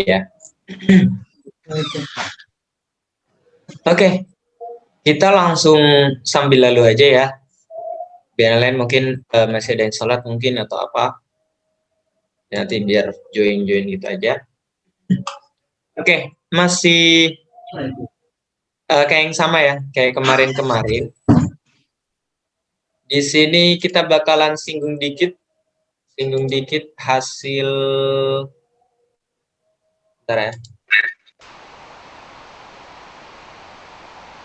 ya. Oke, kita langsung sambil lalu aja ya. Biar lain mungkin masih ada yang sholat mungkin atau apa. Nanti biar join-join gitu aja. Oke, masih kayak yang sama ya, kayak kemarin-kemarin. Di sini kita bakalan singgung dikit hasil, bentar ya.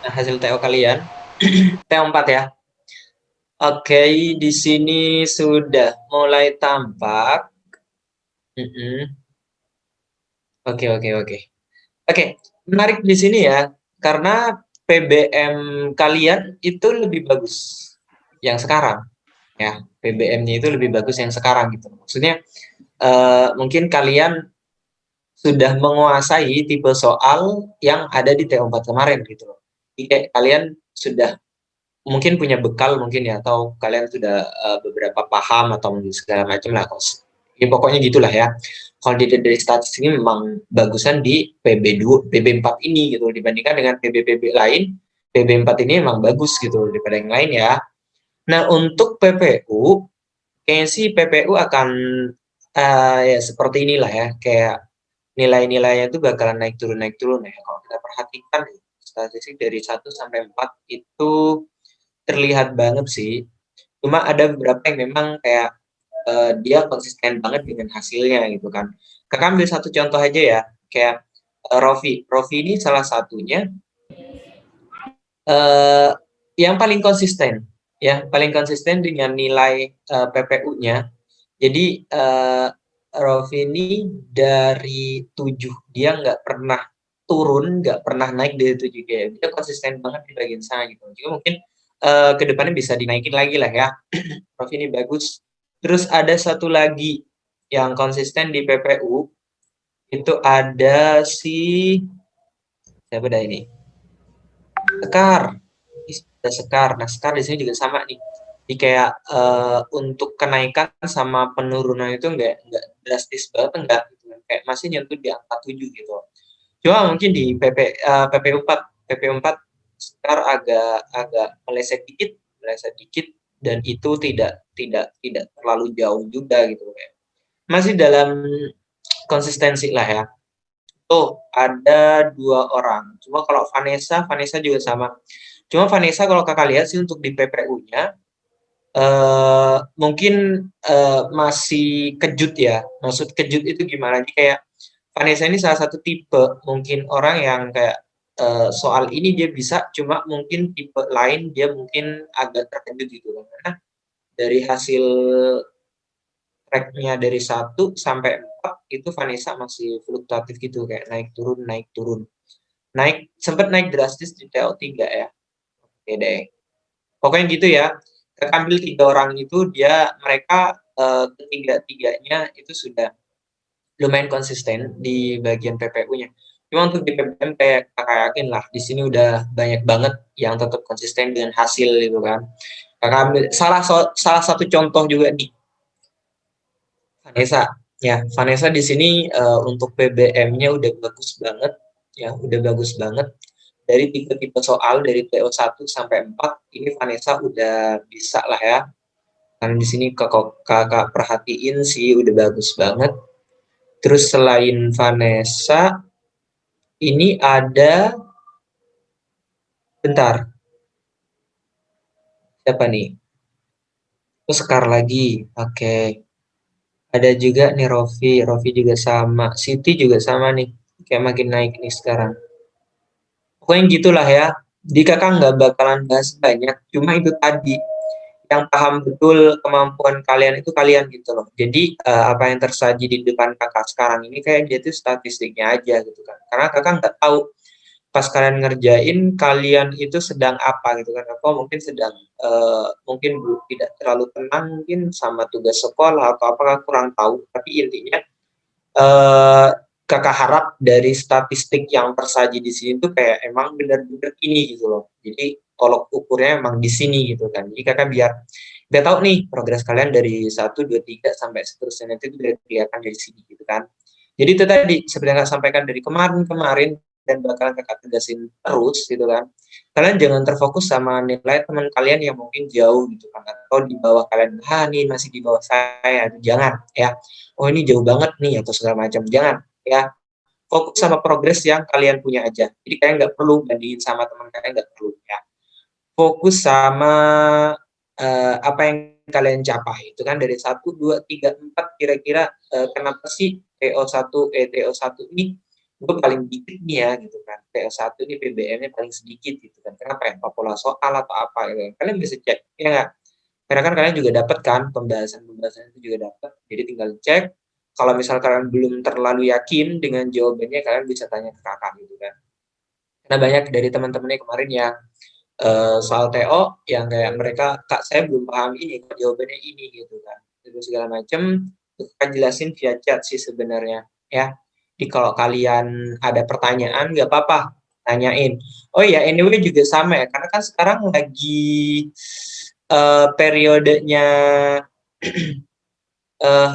Nah, hasil TO kalian. TO 4 ya. Oke, di sini sudah mulai tampak. Oke. Oke, menarik di sini ya, karena PBM kalian itu lebih bagus yang sekarang. Ya, PBM-nya itu lebih bagus yang sekarang gitu. Maksudnya mungkin kalian sudah menguasai tipe soal yang ada di TO4 kemarin gitu loh. Jadi kayak kalian sudah mungkin punya bekal mungkin ya, atau kalian sudah beberapa paham atau segala macam lah. Ya, pokoknya gitulah ya. Kalau dilihat dari statistik ini memang bagusan di PB2, PB4 ini gitu dibandingkan dengan PB-PB lain. PB4 ini memang bagus gitu daripada yang lain ya. Nah, untuk PPU kayaknya sih PPU akan ya seperti inilah ya, kayak nilai-nilainya itu bakalan naik turun ya. Kalau kita perhatikan statistik dari 1 sampai 4 itu terlihat banget sih. Cuma ada beberapa yang memang kayak dia konsisten banget dengan hasilnya gitu kan. Kakak ambil satu contoh aja ya, kayak Rofi. Rofi ini salah satunya yang paling konsisten ya, paling konsisten dengan nilai PPU-nya. Jadi Rofi ini dari 7 dia nggak pernah turun, nggak pernah naik dari 7, kayak dia konsisten banget di bagian sana gitu. Juga mungkin kedepannya bisa dinaikin lagi lah ya. Rofi ini bagus. Terus ada satu lagi yang konsisten di PPU itu ada si siapa dah ini? Sekar. Ada Sekar. Nah, Sekar di sini juga sama nih. Jadi kayak untuk kenaikan sama penurunan itu enggak drastis banget, enggak gitu. Kayak masih nyentuh di angka 7 gitu. Cuma mungkin di PPU4 Sekar agak meleset dikit dan itu tidak terlalu jauh juga gitu kayak. Masih dalam konsistensi lah ya. Tuh ada 2 orang. Cuma kalau Vanessa juga sama. Cuma Vanessa kalau kakak lihat sih untuk di PPU-nya mungkin masih kejut ya. Maksud kejut itu gimana? Jadi kayak Vanessa ini salah satu tipe mungkin orang yang kayak soal ini dia bisa, cuma mungkin tipe lain dia mungkin agak terkejut gitu kan. Karena dari hasil tracknya dari 1 sampai 4 itu Vanessa masih fluktuatif gitu, kayak naik turun naik turun. Sempat naik drastis di TO3 ya. Oke deh. Pokoknya gitu ya. Kakak ambil 3 orang itu mereka ketiga-tiganya itu sudah lumayan konsisten di bagian PPU-nya. Cuma untuk di PPM kayak kakak yakin lah di sini udah banyak banget yang tetap konsisten dengan hasil gitu kan. Kakak ambil salah satu contoh juga nih Vanessa. Ya, Vanessa di sini untuk PBM-nya udah bagus banget ya, udah bagus banget. Dari tipe-tipe soal dari TO1 sampai 4 ini Vanessa udah bisa lah ya. Karena di sini kakak perhatiin sih udah bagus banget. Terus selain Vanessa, ini ada, bentar, siapa nih? Oh, Sekar lagi, oke. Ada juga nih Rofi juga sama. Siti juga sama nih, kayak makin naik nih sekarang. Pokoknya gitulah ya. Di kakak nggak bakalan bahas banyak, cuma itu tadi yang paham betul kemampuan kalian itu kalian gitu loh. Jadi apa yang tersaji di depan kakak sekarang ini kayak dia tuh statistiknya aja gitu kan. Karena kakak nggak tahu pas kalian ngerjain kalian itu sedang apa gitu kan. Aku mungkin sedang mungkin tidak terlalu tenang mungkin sama tugas sekolah atau apa kurang tahu. Tapi intinya eh, kakak harap dari statistik yang tersaji di sini tuh kayak emang benar-benar ini gitu loh. Jadi tolok ukurnya emang di sini gitu kan. Jadi kakak biar tahu nih progres kalian dari 1, 2, 3 sampai seterusnya itu udah kelihatan dari sini gitu kan. Jadi itu tadi seperti yang Kak sampaikan dari kemarin-kemarin dan bakalan Kakak tegasin terus gitu kan. Kalian jangan terfokus sama nilai teman kalian yang mungkin jauh gitu kan atau di bawah kalian. Ah, ini masih di bawah saya. Jangan ya. Oh, ini jauh banget nih atau segala macam. Jangan ya. Fokus sama progres yang kalian punya aja. Jadi kalian nggak perlu bandingin sama teman kalian, nggak perlu ya. Fokus sama apa yang kalian capai. Itu kan dari 1, 2, 3, 4 kira-kira kenapa sih TO1 ini itu paling dikit nih ya gitu kan. TO1 ini PBM-nya paling sedikit gitu kan. Kenapa ya? Pola soal atau apa gitu. Kalian bisa cek ya nggak? Karena kan kalian juga dapat kan pembahasan-pembahasan itu juga dapat. Jadi tinggal cek. Kalau misal kalian belum terlalu yakin dengan jawabannya, kalian bisa tanya ke kakak gitu kan. Karena banyak dari teman-temannya kemarin yang soal TO yang kayak mereka, Kak saya belum paham ini, kok jawabannya ini gitu kan. Itu segala macam, kan jelasin via chat sih sebenarnya ya. Jadi kalau kalian ada pertanyaan nggak apa-apa, tanyain. Oh ya, anyway juga sama ya, karena kan sekarang lagi periodenya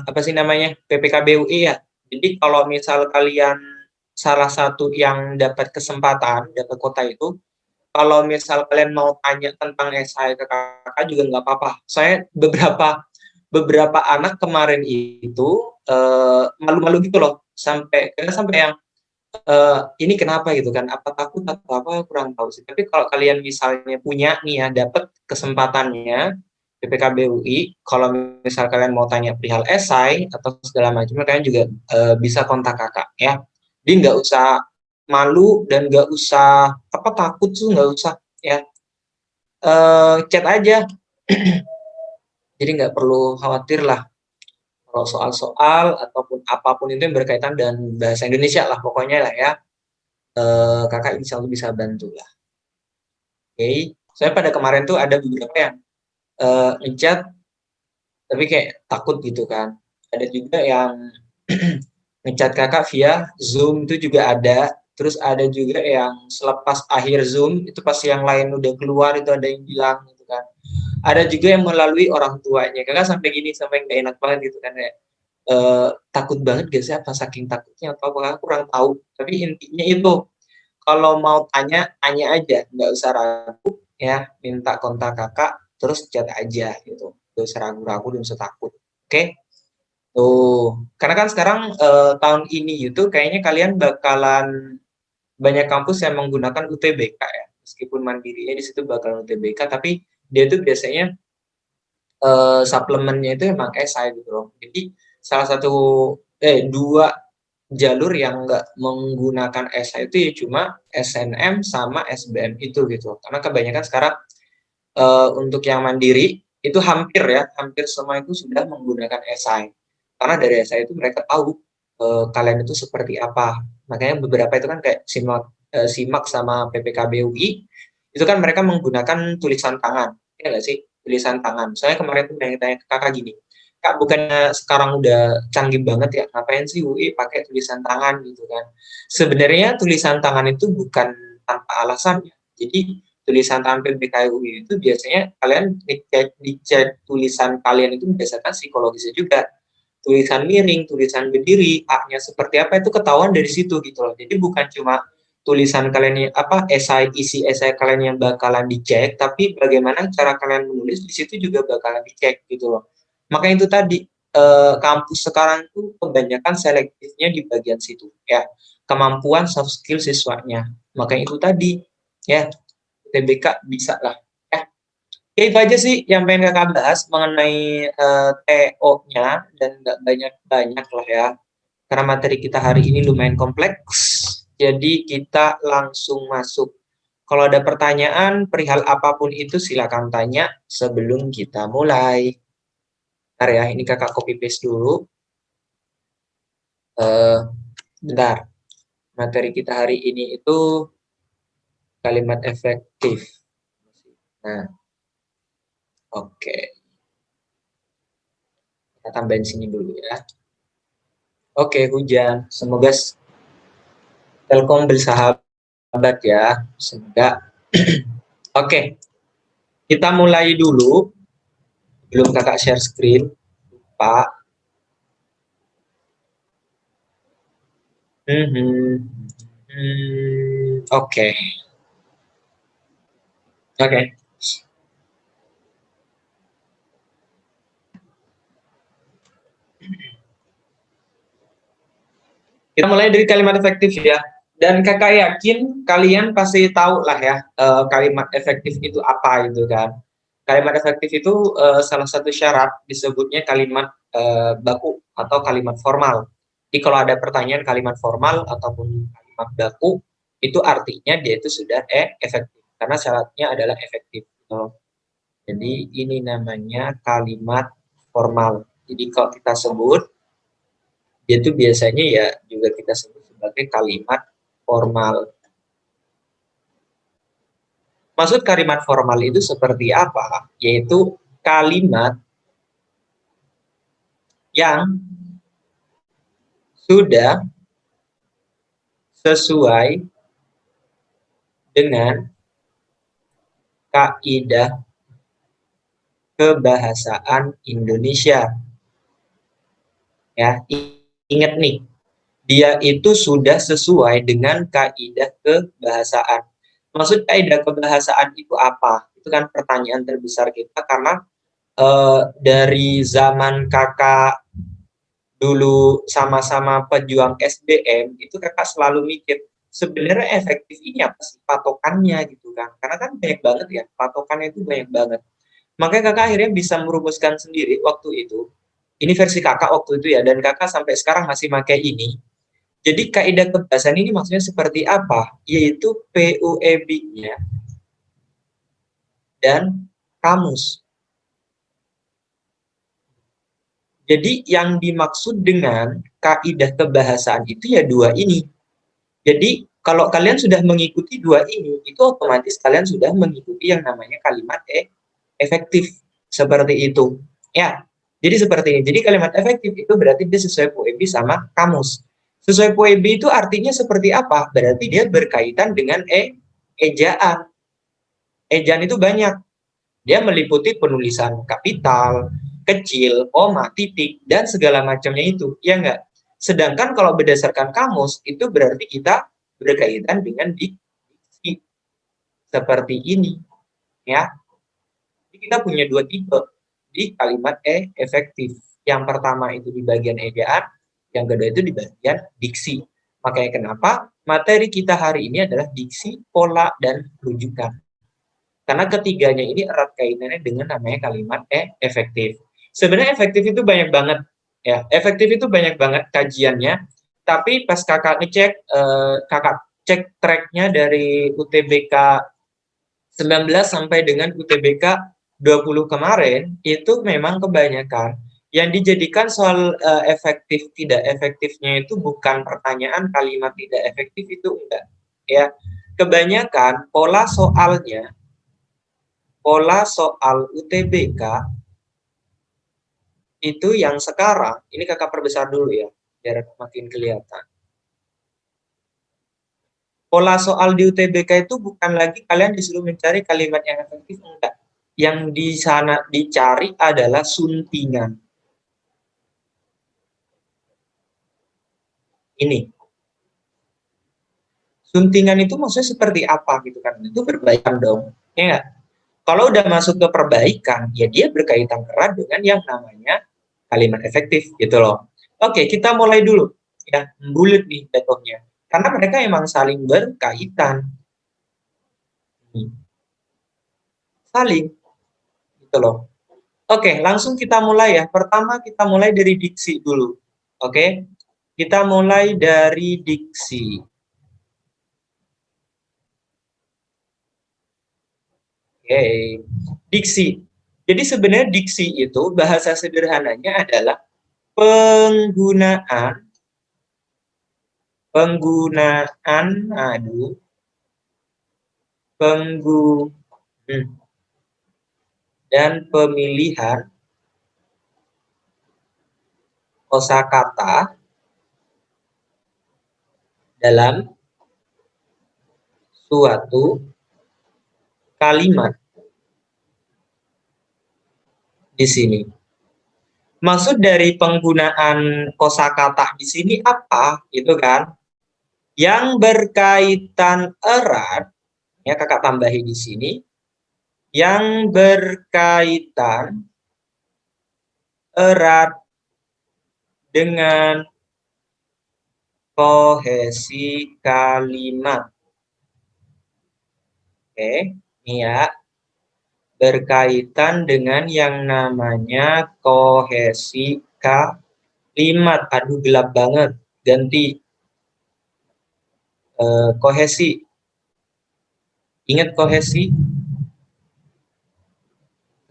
apa sih namanya PPKBUI ya. Jadi kalau misal kalian salah satu yang dapat kesempatan dapat kota itu, kalau misal kalian mau tanya tentang esai ke kakak juga nggak apa-apa. Saya beberapa beberapa anak kemarin itu malu-malu gitu loh, sampai yang ini kenapa gitu kan? Apa takut atau apa kurang tahu sih. Tapi kalau kalian misalnya punya nih ya, dapat kesempatannya PPKBUI, kalau misal kalian mau tanya perihal esai atau segala macam, kalian juga bisa kontak kakak ya. Jadi nggak usah malu dan nggak usah apa takut tuh nggak usah ya. Chat aja. Jadi nggak perlu khawatir lah kalau soal-soal ataupun apapun itu yang berkaitan dengan bahasa Indonesia lah pokoknya lah ya. Kakak insya Allah bisa bantu lah. Oke. Okay. Saya pada kemarin tuh ada beberapa yang ngechat tapi kayak takut gitu kan. Ada juga yang ngechat kakak via Zoom itu juga ada. Terus ada juga yang selepas akhir Zoom itu pas yang lain udah keluar itu ada yang bilang gitu kan. Ada juga yang melalui orang tuanya. Kakak sampai gini sampai nggak enak banget gitu kan ya. Takut banget gak sih apa saking takutnya atau apa kurang tahu. Tapi intinya itu kalau mau tanya tanya aja, nggak usah ragu ya. Minta kontak kakak terus chat aja gitu. Gak usah ragu-ragu dan usah takut. Oke? Okay? Tuh, karena kan sekarang tahun ini itu kayaknya kalian bakalan banyak kampus yang menggunakan UTBK ya. Meskipun mandirinya di situ bakalan UTBK, tapi dia itu biasanya suplemennya itu emang esai gitu loh. Jadi salah satu dua jalur yang nggak menggunakan esai itu ya cuma SNM sama SBM itu gitu. Karena kebanyakan sekarang untuk yang mandiri itu hampir ya, hampir semua itu sudah menggunakan esai. Karena dari esai itu mereka tahu kalian itu seperti apa. Makanya beberapa itu kan kayak SIMAK sama PPKBUI itu kan mereka menggunakan tulisan tangan, ya nggak sih? Tulisan tangan. Saya kemarin tuh tanya ke kakak gini, Kak bukannya sekarang udah canggih banget ya, ngapain sih UI pakai tulisan tangan gitu kan? Sebenarnya tulisan tangan itu bukan tanpa alasan ya. Jadi tulisan tangan PPKUI itu biasanya kalian dicek tulisan kalian itu berdasarkan psikologisnya juga. Tulisan miring, tulisan berdiri, A-nya seperti apa itu ketahuan dari situ gitu loh. Jadi bukan cuma tulisan kalian apa isi esai kalian yang bakalan dicek, tapi bagaimana cara kalian menulis di situ juga bakalan dicek gitu loh. Makanya itu tadi kampus sekarang itu kebanyakan selektifnya di bagian situ ya, kemampuan soft skill siswanya. Makanya itu tadi ya TBK bisa lah ya. Ya itu aja sih yang pengen kakak bahas mengenai TO-nya dan nggak banyak-banyak lah ya. Karena materi kita hari ini lumayan kompleks, jadi kita langsung masuk. Kalau ada pertanyaan perihal apapun itu silakan tanya sebelum kita mulai. Bentar ya, ini kakak copy paste dulu. Bentar, materi kita hari ini itu kalimat efektif. Nah, oke. Kita tambahin sini dulu ya. Oke, hujan. Semoga Telkom bersahabat ya. Semoga. Oke, kita mulai dulu. Belum kakak share screen, Pak. Mhm. Oke. Oke. Kita mulai dari kalimat efektif ya. Dan kakak yakin kalian pasti tahu lah ya kalimat efektif itu apa itu kan. Kalimat efektif itu salah satu syarat disebutnya kalimat baku atau kalimat formal. Jadi kalau ada pertanyaan kalimat formal ataupun kalimat baku itu artinya dia itu sudah efektif karena syaratnya adalah efektif. Jadi ini namanya kalimat formal. Jadi kalau kita sebut dia itu biasanya ya juga kita sebut sebagai kalimat formal. Maksud kalimat formal itu seperti apa? Yaitu kalimat yang sudah sesuai dengan kaidah kebahasaan Indonesia. Ya, ingat nih, dia itu sudah sesuai dengan kaidah kebahasaan. Maksud kaidah kebahasaan itu apa? Itu kan pertanyaan terbesar kita karena dari zaman kakak dulu sama-sama pejuang SBM itu kakak selalu mikir sebenarnya efektif ini apa sih patokannya gitu kan, karena kan banyak banget ya patokannya itu banyak banget. Makanya kakak akhirnya bisa merumuskan sendiri waktu itu, ini versi kakak waktu itu ya, dan kakak sampai sekarang masih pakai ini. Jadi kaidah kebahasaan ini maksudnya seperti apa, yaitu PUEB-nya dan kamus. Jadi yang dimaksud dengan kaidah kebahasaan itu ya dua ini. Jadi kalau kalian sudah mengikuti dua ini, itu otomatis kalian sudah mengikuti yang namanya kalimat efektif. Seperti itu. Ya, jadi seperti ini. Jadi kalimat efektif itu berarti dia sesuai PUEB sama kamus. Sesuai PUEB itu artinya seperti apa? Berarti dia berkaitan dengan ejaan. Ejaan itu banyak. Dia meliputi penulisan kapital, kecil, koma, titik, dan segala macamnya itu. Ya enggak? Sedangkan kalau berdasarkan kamus, itu berarti kita berkaitan dengan diksi. Seperti ini. Ya. Jadi kita punya dua tipe di kalimat efektif. Yang pertama itu di bagian ejaan, yang kedua itu di bagian diksi. Makanya kenapa materi kita hari ini adalah diksi, pola, dan rujukan. Karena ketiganya ini erat kaitannya dengan namanya kalimat efektif. Sebenarnya efektif itu banyak banget ya. Efektif itu banyak banget kajiannya. Tapi pas kakak ngecek, kakak cek tracknya dari UTBK 19 sampai dengan UTBK 20 kemarin, itu memang kebanyakan yang dijadikan soal efektif tidak efektifnya itu bukan pertanyaan kalimat tidak efektif itu enggak ya. Kebanyakan pola soal UTBK itu yang sekarang, ini kakak perbesar dulu ya, biar makin kelihatan. Pola soal di UTBK itu bukan lagi kalian disuruh mencari kalimat yang efektif, enggak. Yang di sana dicari adalah suntingan. Ini. Suntingan itu maksudnya seperti apa gitu kan? Itu perbaikan dong. Ya, kalau udah masuk ke perbaikan, ya dia berkaitan erat dengan yang namanya kalimat efektif gitu loh. Oke, kita mulai dulu ya, bulat nih jatuhnya. Karena mereka emang saling berkaitan. Saling gitu loh. Oke, langsung kita mulai ya. Pertama kita mulai dari diksi dulu. Oke. Kita mulai dari diksi. Oke. Diksi. Jadi sebenarnya diksi itu bahasa sederhananya adalah penggunaan penggunaan aduh penggu dan pemilihan kosakata dalam suatu kalimat di sini. Maksud dari penggunaan kosakata di sini apa? Itu kan. Yang berkaitan erat, ya kakak tambahi di sini, yang berkaitan erat dengan kohesi kalimat. Oke, ini ya, berkaitan dengan yang namanya kohesi kalimat. Aduh, gelap banget. Ganti kohesi. Ingat kohesi?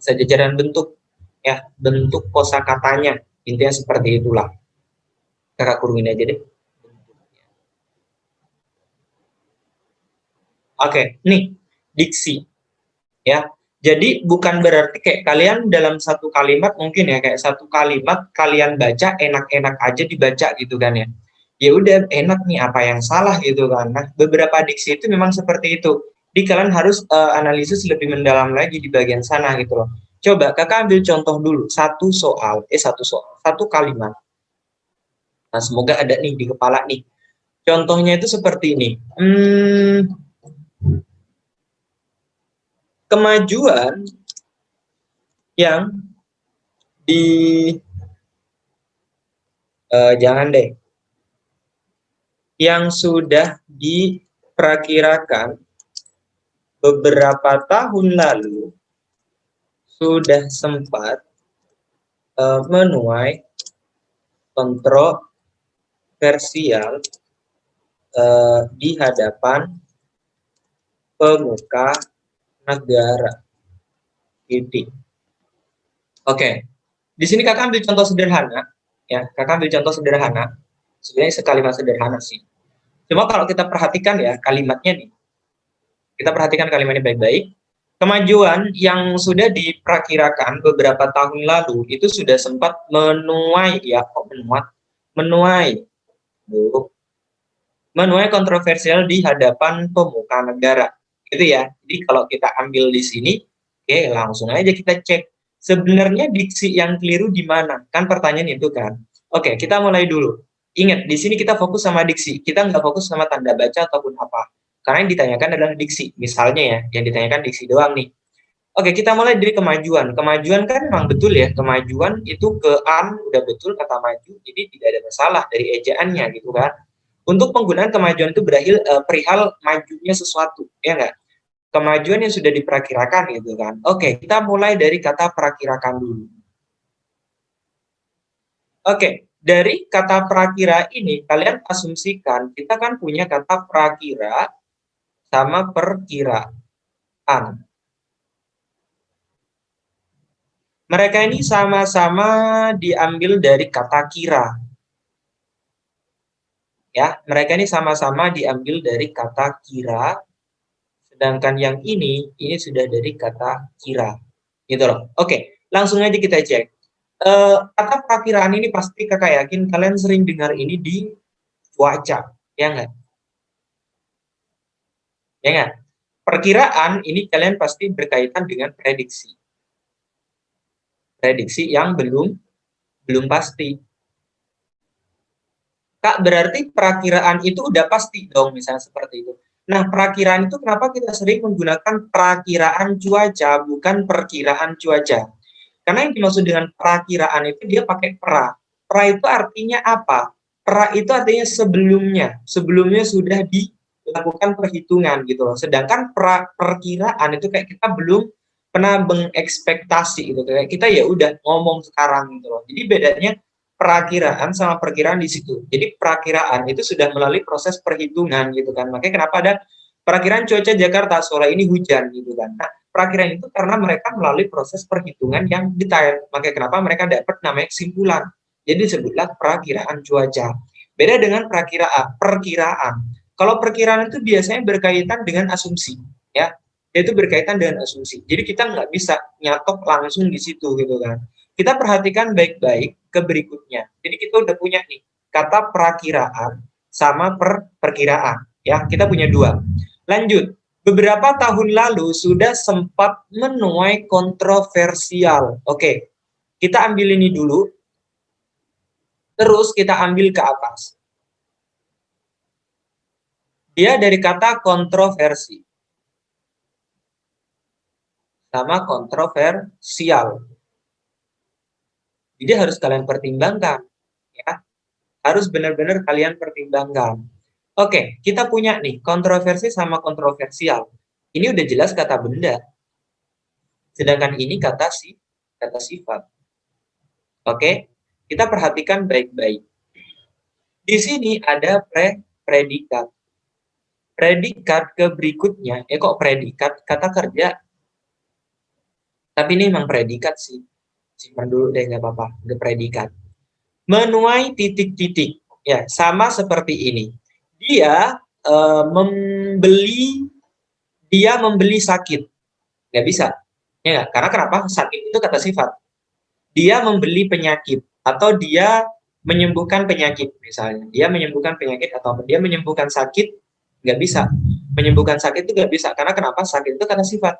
Sejajaran bentuk, ya, bentuk kosakatanya. Intinya seperti itulah. Kakak kurungin aja deh. Oke, nih diksi, ya. Jadi bukan berarti kayak kalian dalam satu kalimat mungkin ya kayak satu kalimat kalian baca enak-enak aja dibaca gitu kan ya. Ya udah enak nih apa yang salah gitu kan. Nah, beberapa diksi itu memang seperti itu. Jadi kalian harus analisis lebih mendalam lagi di bagian sana gitu loh. Coba kakak ambil contoh dulu satu kalimat. Nah, semoga ada nih di kepala nih. Contohnya itu seperti ini. Kemajuan yang di jangan deh, yang sudah diperkirakan beberapa tahun lalu sudah sempat menuai kontroversial di hadapan pemuka negara. Titik. Oke, di sini kakak ambil contoh sederhana, ya. Kakak ambil contoh sederhana. Sebenarnya sekalimat sederhana sih. Cuma kalau kita perhatikan ya kalimatnya nih, kita perhatikan kalimatnya baik-baik. Kemajuan yang sudah diperkirakan beberapa tahun lalu itu sudah sempat menuai ya, kok menuai, menuai kontroversial di hadapan pemuka negara, gitu ya. Jadi kalau kita ambil di sini, oke, langsung aja kita cek sebenarnya diksi yang keliru di mana, kan pertanyaan itu kan. Oke, kita mulai dulu. Ingat, di sini kita fokus sama diksi, kita nggak fokus sama tanda baca ataupun apa. Karena yang ditanyakan adalah diksi, misalnya ya, yang ditanyakan diksi doang nih. Oke, kita mulai dari kemajuan. Kemajuan kan memang betul ya, kemajuan itu ke an udah betul kata maju, jadi tidak ada masalah dari ejaannya gitu kan. Untuk penggunaan kemajuan itu perihal majunya sesuatu, ya nggak? Kemajuan yang sudah diperkirakan gitu kan. Oke, kita mulai dari kata perakirakan dulu. Oke, dari kata prakira ini kalian asumsikan kita kan punya kata prakira sama perkiraan. Mereka ini sama-sama diambil dari kata kira. Ya, mereka ini sama-sama diambil dari kata kira, sedangkan yang ini sudah dari kata kira. Gitu loh. Oke, langsung aja kita cek. Kata perakiraan ini pasti kakak yakin kalian sering dengar ini di cuaca, ya nggak? Ya nggak? Perkiraan ini kalian pasti berkaitan dengan prediksi. Prediksi yang belum pasti. Kak, berarti perakiraan itu udah pasti dong, misalnya seperti itu. Nah, perakiraan itu kenapa kita sering menggunakan perakiraan cuaca, bukan perkiraan cuaca? Karena yang dimaksud dengan perakiraan itu dia pakai pra. Pra itu artinya apa? Pra itu artinya sebelumnya. Sebelumnya sudah dilakukan perhitungan gitu loh. Sedangkan perkiraan itu kayak kita belum pernah mengekspektasi gitu. Kayak kita ya udah ngomong sekarang gitu loh. Jadi bedanya perakiraan sama perkiraan di situ. Jadi perakiraan itu sudah melalui proses perhitungan gitu kan. Makanya kenapa ada perakiraan cuaca Jakarta sore ini hujan gitu kan. Nah, perakiraan itu karena mereka melalui proses perhitungan yang detail. Makanya kenapa mereka dapat namanya kesimpulan. Jadi disebutlah perakiraan cuaca. Beda dengan perkiraan. Kalau perkiraan itu biasanya berkaitan dengan asumsi, ya. Itu berkaitan dengan asumsi. Jadi kita nggak bisa nyatok langsung di situ gitu kan. Kita perhatikan baik-baik ke berikutnya. Jadi kita udah punya nih kata perakiraan sama perkiraan, ya. Kita punya dua. Lanjut. Beberapa tahun lalu sudah sempat menuai kontroversial. Oke, kita ambil ini dulu, terus kita ambil ke atas. Dia dari kata kontroversi sama kontroversial. Jadi harus kalian pertimbangkan, ya. Harus benar-benar kalian pertimbangkan. Oke, kita punya nih kontroversi sama kontroversial. Ini udah jelas kata benda. Sedangkan ini kata sifat. Oke, kita perhatikan baik-baik. Di sini ada predikat. Predikat ke berikutnya, kok predikat? Kata kerja. Tapi ini memang predikat sih. Simpan dulu deh, nggak apa-apa. Ke predikat. Menuai titik-titik. Ya, sama seperti ini. Dia membeli sakit. Nggak bisa. Ya, karena kenapa? Sakit itu kata sifat. Dia membeli penyakit atau dia menyembuhkan penyakit misalnya. Dia menyembuhkan penyakit atau dia menyembuhkan sakit, nggak bisa. Menyembuhkan sakit itu nggak bisa karena kenapa? Sakit itu kata sifat.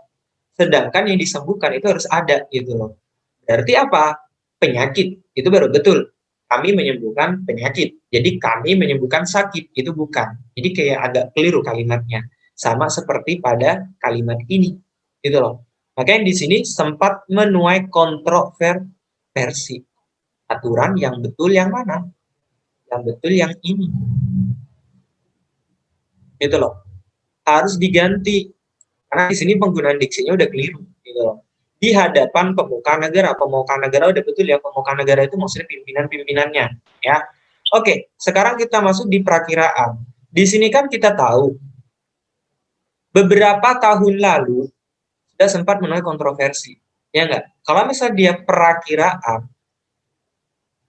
Sedangkan yang disembuhkan itu harus ada gitu loh. Berarti apa? Penyakit itu baru betul. Kami menyembuhkan penyakit. Jadi kami menyembuhkan sakit itu bukan. Jadi kayak agak keliru kalimatnya. Sama seperti pada kalimat ini. Gitu loh. Makanya di sini sempat menuai kontroversi. Aturan yang betul yang mana? Yang betul yang ini. Gitu loh. Harus diganti. Karena di sini penggunaan diksinya udah keliru. Gitu loh. Di hadapan pemuka negara udah betul ya, pemuka negara itu maksudnya pimpinan-pimpinannya. Ya. Oke, sekarang kita masuk di perakiraan. Di sini kan kita tahu beberapa tahun lalu sudah sempat menuai kontroversi. Ya enggak? Kalau misalnya dia perakiraan,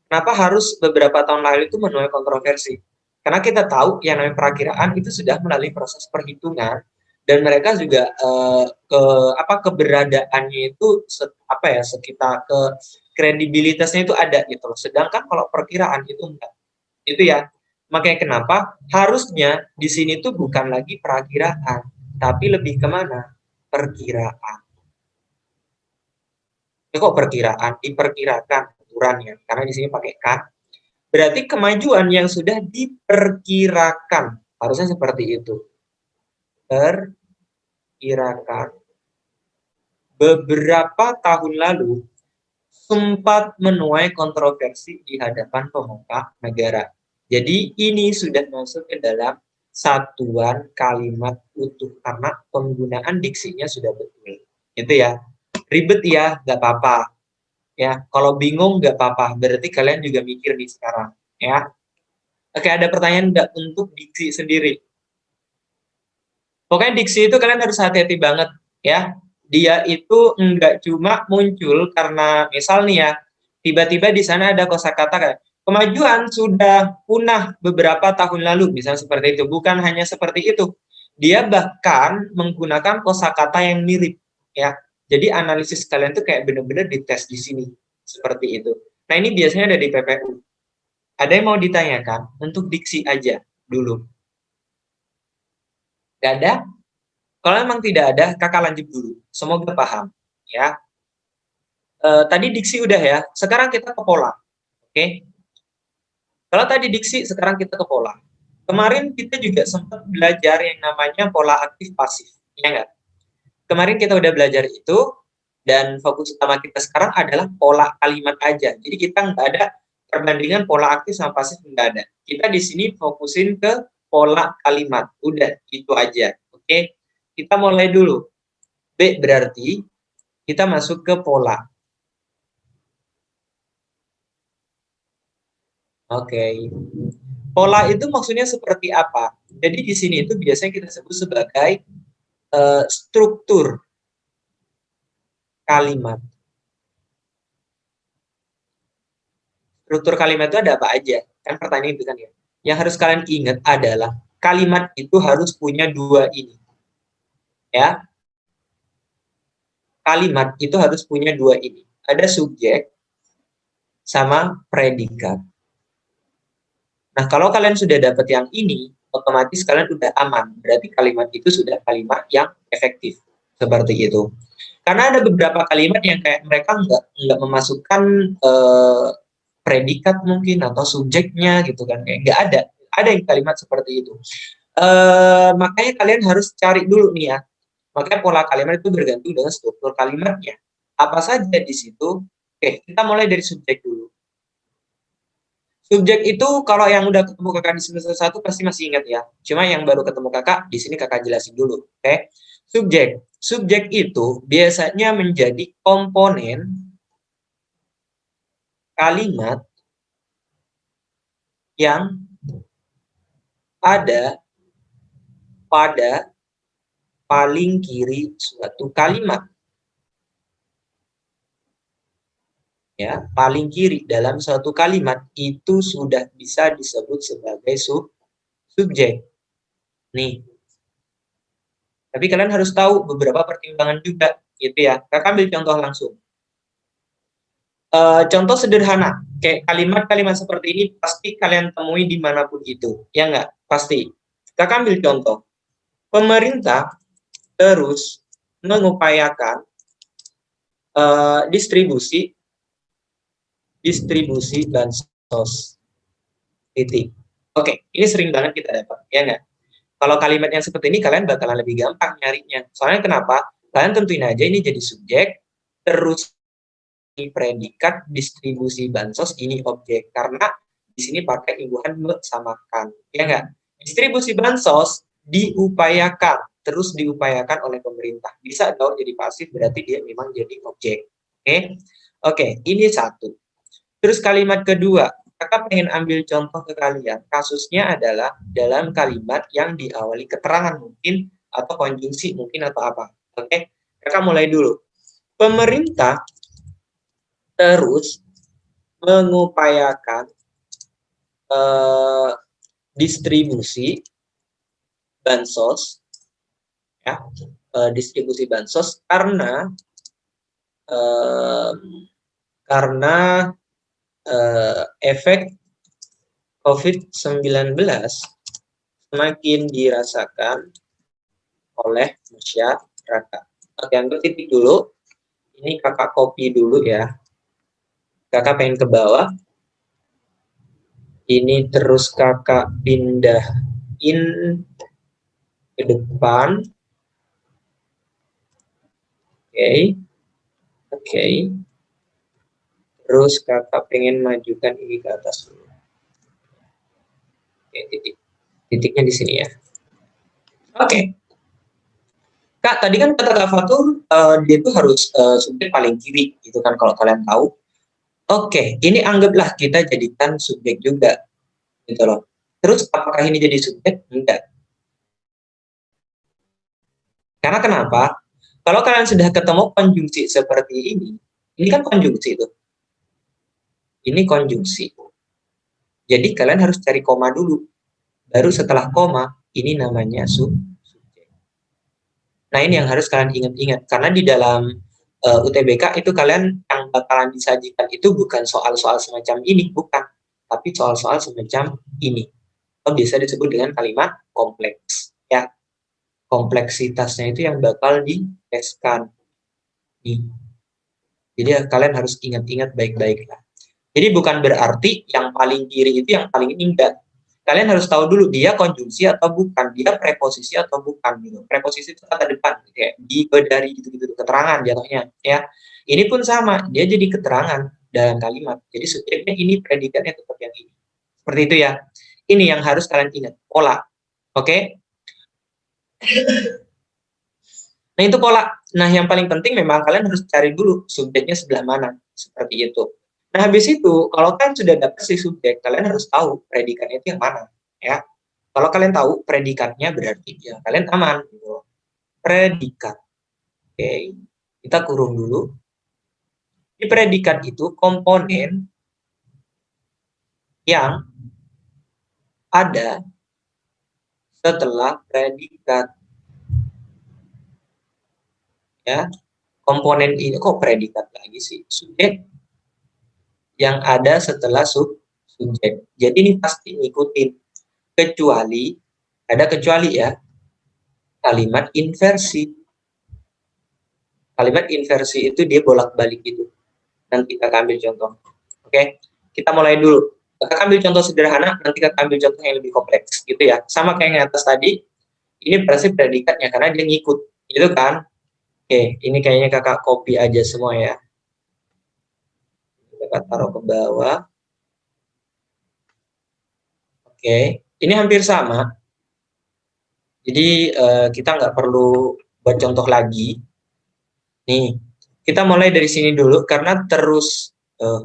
kenapa harus beberapa tahun lalu itu menuai kontroversi? Karena kita tahu yang namanya perakiraan itu sudah melalui proses perhitungan dan mereka juga keberadaannya itu sekitar kredibilitasnya itu ada gitu loh. Sedangkan kalau perkiraan itu enggak. Itu ya. Makanya kenapa harusnya di sini tuh bukan lagi perakiraan, tapi lebih kemana? Perkiraan. Kok perkiraan? Diperkirakan aturannya. Karena di sini pakai kan. Berarti kemajuan yang sudah diperkirakan. Harusnya seperti itu. Perkirakan. Beberapa tahun lalu sempat menuai kontroversi di hadapan pemuka negara. Jadi ini sudah masuk ke dalam satuan kalimat utuh karena penggunaan diksinya sudah betul. Itu ya. Ribet ya, nggak apa-apa. Ya, kalau bingung nggak apa-apa. Berarti kalian juga mikir nih sekarang. Ya. Oke, ada pertanyaan nggak untuk diksi sendiri? Pokoknya diksi itu kalian harus hati-hati banget ya. Dia itu enggak cuma muncul karena misal nih ya, tiba-tiba di sana ada kosakata kayak kemajuan sudah punah beberapa tahun lalu, misalnya seperti itu. Bukan hanya seperti itu. Dia bahkan menggunakan kosakata yang mirip ya. Jadi analisis kalian tuh kayak benar-benar dites di sini seperti itu. Nah, ini biasanya ada di PPU. Ada yang mau ditanyakan untuk diksi aja dulu. Gak ada? Kalau memang tidak ada, kakak lanjut dulu. Semoga paham. Ya. Tadi diksi udah ya. Sekarang kita ke pola. Oke. Kalau tadi diksi, sekarang kita ke pola. Kemarin kita juga sempat belajar yang namanya pola aktif pasif. Ya enggak? Kemarin kita udah belajar itu, dan fokus utama kita sekarang adalah pola kalimat aja. Jadi kita nggak ada perbandingan pola aktif sama pasif, nggak ada. Kita di sini fokusin ke pola kalimat. Udah, itu aja. Oke. Kita mulai dulu. B berarti kita masuk ke pola. Oke. Pola itu maksudnya seperti apa? Jadi di sini itu biasanya kita sebut sebagai struktur kalimat. Struktur kalimat itu ada apa aja? Kan pertanyaan itu kan ya. Yang harus kalian ingat adalah kalimat itu harus punya dua ini. Ya. Kalimat itu harus punya dua ini. Ada subjek sama predikat. Nah, kalau kalian sudah dapat yang ini, otomatis kalian udah aman. Berarti kalimat itu sudah kalimat yang efektif. Seperti itu. Karena ada beberapa kalimat yang kayak mereka nggak memasukkan predikat mungkin atau subjeknya gitu kan. Kayak nggak ada. Ada yang kalimat seperti itu. Makanya kalian harus cari dulu nih ya. Makanya pola kalimat itu bergantung dengan struktur kalimatnya. Apa saja di situ? Oke, kita mulai dari subjek dulu. Subjek itu kalau yang udah ketemu kakak di semester 1 pasti masih ingat ya. Cuma yang baru ketemu kakak, di sini kakak jelasin dulu. Oke. Subjek. Subjek itu biasanya menjadi komponen kalimat yang ada pada paling kiri suatu kalimat. Ya, paling kiri dalam suatu kalimat itu sudah bisa disebut sebagai subjek. Nih, tapi kalian harus tahu beberapa pertimbangan juga, gitu ya. Kakak ambil contoh langsung. Contoh sederhana, kayak kalimat-kalimat seperti ini pasti kalian temui dimanapun itu, ya nggak? Pasti. Kakak ambil contoh. Pemerintah terus mengupayakan distribusi bansos. Titik. Oke, ini sering banget kita dapat, ya nggak? Kalau kalimat yang seperti ini kalian bakalan lebih gampang nyarinya. Soalnya kenapa? Kalian tentuin aja ini jadi subjek, terus ini predikat, distribusi bansos ini objek. Karena di sini pakai imbuhan bersamakan, ya nggak? Distribusi bansos diupayakan, terus diupayakan oleh pemerintah. Bisa dong jadi pasif, berarti dia memang jadi objek. Oke, oke, ini satu. Terus kalimat kedua, kakak pengen ambil contoh ke kalian. Kasusnya adalah dalam kalimat yang diawali keterangan mungkin, atau konjungsi mungkin, atau apa. Oke, kakak mulai dulu. Pemerintah terus mengupayakan distribusi bansos, ya, distribusi bansos karena efek COVID-19 semakin dirasakan oleh masyarakat. Oke, ambil titik dulu. Ini kakak copy dulu ya. Kakak pengen ke bawah. Ini terus kakak pindahin ke depan. Oke. Oke. Terus kakak pengen majukan ini ke atas dulu. Oke, titiknya di sini ya. Oke. Kak, tadi kan kata Kak Fatul, dia tuh harus subjek paling kiri, gitu kan kalau kalian tahu. Oke, ini anggaplah kita jadikan subjek juga, gitu loh. Terus apakah ini jadi subjek? Enggak. Karena kenapa? Kalau kalian sudah ketemu konjungsi seperti ini kan konjungsi itu. Ini konjungsi. Jadi kalian harus cari koma dulu. Baru setelah koma, ini namanya subjek. Nah, ini yang harus kalian ingat-ingat. Karena di dalam UTBK itu kalian yang bakalan disajikan itu bukan soal-soal semacam ini, bukan. Tapi soal-soal semacam ini. Atau biasa disebut dengan kalimat kompleks. Ya, kompleksitasnya itu yang bakal diteskan. Jadi kalian harus ingat-ingat baik-baik lah. Jadi bukan berarti yang paling kiri itu yang paling ini, enggak. Kalian harus tahu dulu dia konjungsi atau bukan, dia preposisi atau bukan gitu. Preposisi itu kata depan, kayak di, dari gitu-gitu keterangan jatuhnya ya. Ini pun sama, dia jadi keterangan dalam kalimat. Jadi subjeknya ini, predikatnya tetap yang ini. Seperti itu ya. Ini yang harus kalian ingat, pola. Oke? Nah, itu pola. Nah, yang paling penting memang kalian harus cari dulu subjeknya sebelah mana. Seperti itu. Nah, habis itu, kalau kalian sudah dapat si subjek, kalian harus tahu predikatnya itu yang mana. Ya. Kalau kalian tahu predikatnya berarti ya kalian aman. Gitu. Predikat. Oke. Kita kurung dulu. Di predikat itu komponen yang ada setelah predikat. Ya. Komponen ini kok predikat lagi sih? Subjek yang ada setelah subjek. Jadi ini pasti ngikutin. Kecuali, ada kecuali ya, kalimat inversi. Kalimat inversi itu dia bolak-balik gitu. Nanti kita ambil contoh. Oke, kita mulai dulu. Kakak ambil contoh sederhana, nanti kakak ambil contoh yang lebih kompleks, gitu ya. Sama kayak yang atas tadi, ini berarti predikatnya karena dia ngikut, gitu kan? Oke, ini kayaknya kakak copy aja semua ya. Kakak taruh ke bawah. Oke, ini hampir sama. Jadi kita nggak perlu buat contoh lagi. Nih, kita mulai dari sini dulu karena uh,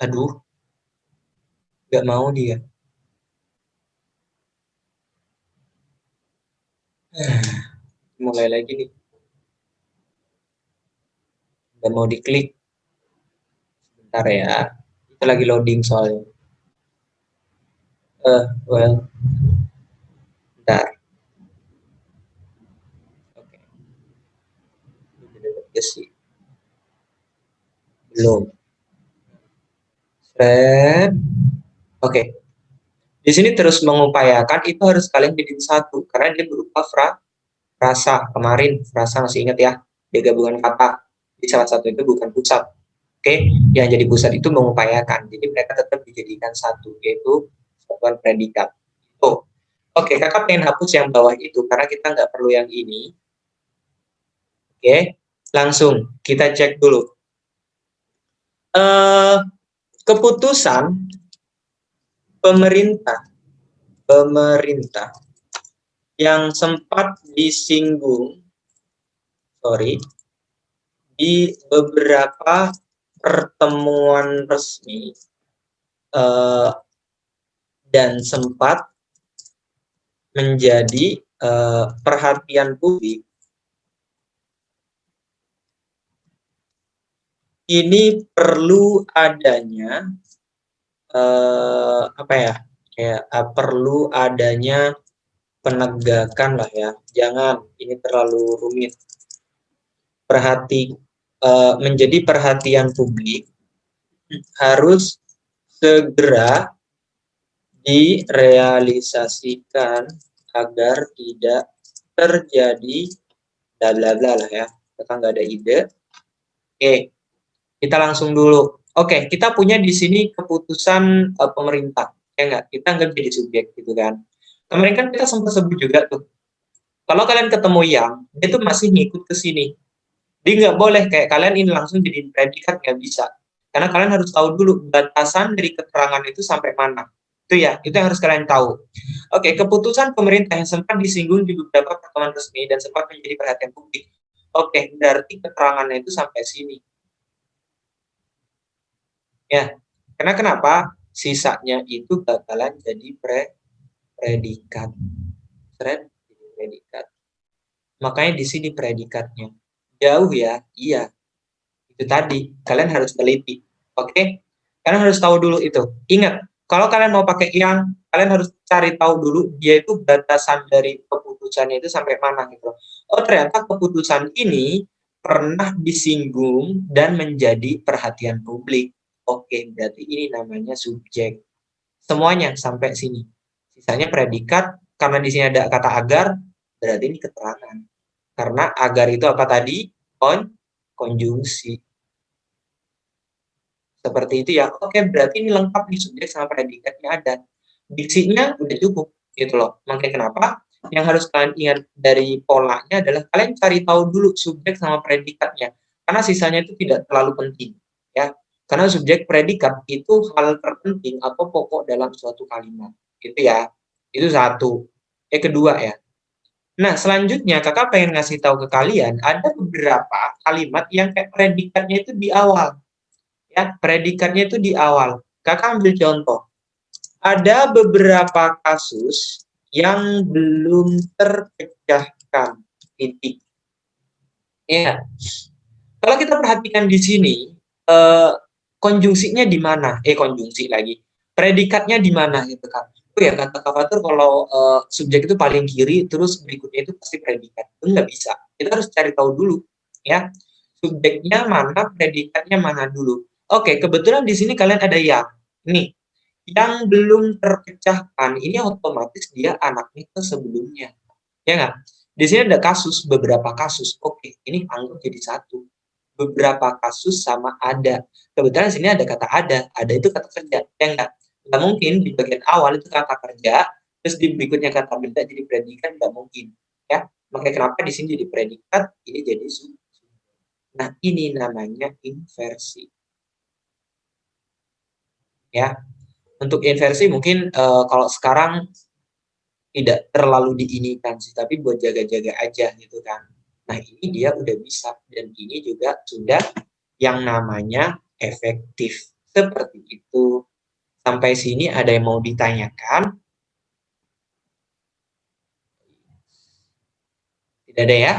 aduh, nggak mau dia. Mulai lagi nih, nggak mau diklik. Bentar ya, itu lagi loading soalnya. Well, bentar. Oke, udah sih. Belum. Oke, di sini terus mengupayakan itu harus kalian jadi satu karena dia berupa frasa. Kemarin frasa masih ingat ya, dia gabungan kata. Di salah satu itu bukan pusat. Oke, yang jadi pusat itu mengupayakan. Jadi mereka tetap dijadikan satu, yaitu satuan predikat. Oh, oke, kakak pengen hapus yang bawah itu karena kita nggak perlu yang ini. Oke, langsung kita cek dulu. Keputusan pemerintah yang sempat disinggung, di beberapa pertemuan resmi dan sempat menjadi perhatian publik, ini perlu adanya perlu adanya penegakan lah ya. Jangan ini terlalu rumit. Menjadi perhatian publik harus segera direalisasikan agar tidak terjadi bla bla bla lah ya. Kita nggak ada ide. Oke, kita langsung dulu. Oke, kita punya di sini keputusan pemerintah, ya nggak? Kita nggak jadi subjek gitu kan. Kemarin kan kita sempat sebut juga tuh. Kalau kalian ketemu yang, dia tuh masih ngikut ke sini. Dia nggak boleh kayak kalian ini langsung jadi predikat, nggak bisa. Karena kalian harus tahu dulu batasan dari keterangan itu sampai mana. Itu ya, itu yang harus kalian tahu. Oke, keputusan pemerintah yang sempat disinggung di beberapa pertemuan resmi dan sempat menjadi perhatian publik. Oke, berarti keterangannya itu sampai sini. Ya, karena kenapa? Sisanya itu bakalan jadi predikat. Predikat. Makanya di sini predikatnya. Jauh ya? Iya. Itu tadi, kalian harus teliti. Oke? Kalian harus tahu dulu itu. Ingat, kalau kalian mau pakai yang, kalian harus cari tahu dulu dia itu batasan dari keputusannya itu sampai mana gitu. Oh, ternyata keputusan ini pernah disinggung dan menjadi perhatian publik. Oke, berarti ini namanya subjek. Semuanya sampai sini. Sisanya predikat, karena di sini ada kata agar, berarti ini keterangan. Karena agar itu apa tadi? Konjungsi. Seperti itu ya. Oke, berarti ini lengkap di subjek sama predikatnya ada. Diksinya udah cukup gitu loh. Makanya kenapa? Yang harus kalian ingat dari polanya adalah kalian cari tahu dulu subjek sama predikatnya. Karena sisanya itu tidak terlalu penting ya. Karena subjek predikat itu hal terpenting atau pokok dalam suatu kalimat. Gitu ya. Itu satu. Kedua ya. Nah, selanjutnya kakak pengen ngasih tahu ke kalian ada beberapa kalimat yang kayak predikatnya itu di awal. Ya, predikatnya itu di awal. Kakak ambil contoh. Ada beberapa kasus yang belum terpecahkan. Titik. Ya, kalau kita perhatikan di sini, konjungsinya di mana? Konjungsi lagi. Predikatnya di mana gitu kan? Oh ya, kata Kak Fatur kalau subjek itu paling kiri, terus berikutnya itu pasti predikat. Itu nggak bisa. Kita harus cari tahu dulu, ya. Subjeknya mana, predikatnya mana dulu. Oke, kebetulan di sini kalian ada yang. Nih, yang belum terpecahkan, ini otomatis dia anaknya ke sebelumnya. Ya nggak? Di sini ada kasus, beberapa kasus. Oke, ini anggap jadi satu. beberapa kasus sama ada. Kebetulan di sini ada kata ada itu kata kerja, ya enggak? Nggak mungkin di bagian awal itu kata kerja, terus di berikutnya kata benda jadi predikat, nggak mungkin. Ya, makanya kenapa di sini jadi predikat, ini jadi subjek. Nah, ini namanya inversi. Ya, untuk inversi mungkin kalau sekarang tidak terlalu diinikan sih, tapi buat jaga-jaga aja gitu kan. Nah, ini dia udah bisa, dan ini juga sudah yang namanya efektif. Seperti itu. Sampai sini ada yang mau ditanyakan? Tidak ada ya?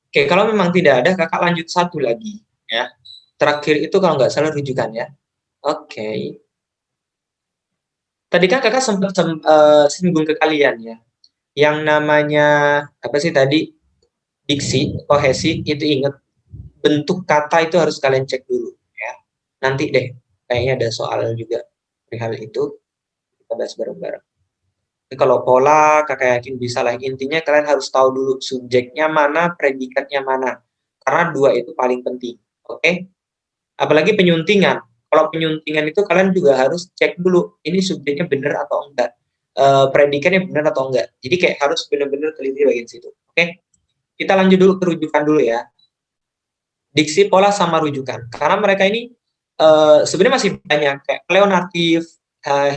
Oke, kalau memang tidak ada, kakak lanjut satu lagi. Ya. Terakhir itu kalau nggak salah rujukan ya. Oke. Tadi kan kakak sempat singgung ke kalian ya. Yang namanya, apa sih tadi, diksi, kohesi, itu ingat bentuk kata itu harus kalian cek dulu ya. Nanti deh, kayaknya ada soal juga perihal itu, kita bahas bareng-bareng. Jadi kalau pola kakak yakin bisa lah. Intinya kalian harus tahu dulu subjeknya mana, predikatnya mana. Karena dua itu paling penting. Oke? Apalagi penyuntingan. Kalau penyuntingan itu kalian juga harus cek dulu ini subjeknya benar atau enggak. Predikatnya benar atau enggak. Jadi kayak harus benar-benar teliti bagian situ. Oke? Kita lanjut dulu ke rujukan dulu ya. Diksi, pola, sama rujukan. Karena mereka ini sebenarnya masih banyak kayak pleonatif,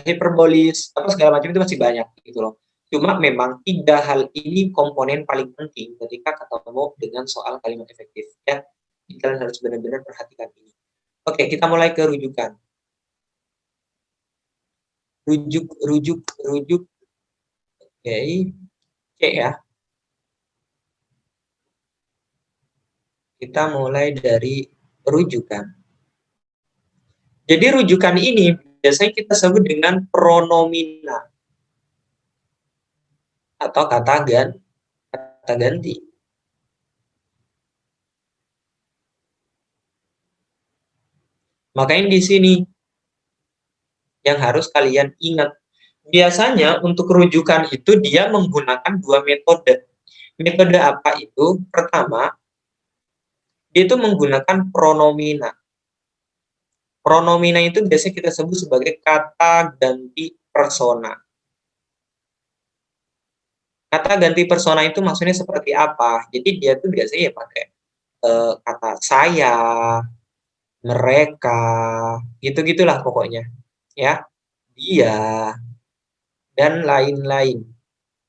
hiperbolis, apa segala macam itu masih banyak gitu loh. Cuma memang tiga hal ini komponen paling penting ketika ketemu dengan soal kalimat efektif ya. Jadi kalian harus benar-benar perhatikan ini. Oke, kita mulai ke rujukan. Rujuk, rujuk, rujuk. Oke, oke ya. Kita mulai dari rujukan. Jadi rujukan ini biasanya kita sebut dengan pronomina atau kata ganti. Makanya di sini yang harus kalian ingat. Biasanya untuk rujukan itu dia menggunakan dua metode. Metode apa itu? Pertama, dia itu menggunakan pronomina. Pronomina itu biasanya kita sebut sebagai kata ganti persona. Kata ganti persona itu maksudnya seperti apa? Jadi dia tuh biasanya ya pakai kata saya, mereka, gitu-gitulah pokoknya. Ya, dia, dan lain-lain.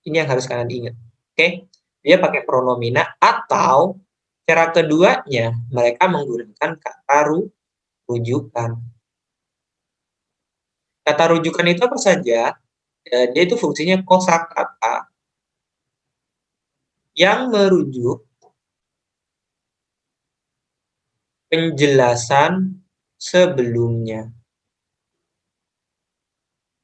Ini yang harus kalian ingat. Oke, dia pakai pronomina atau cara keduanya mereka menggunakan kata rujukan. Kata rujukan itu apa saja? Dia itu fungsinya kosakata yang merujuk penjelasan sebelumnya.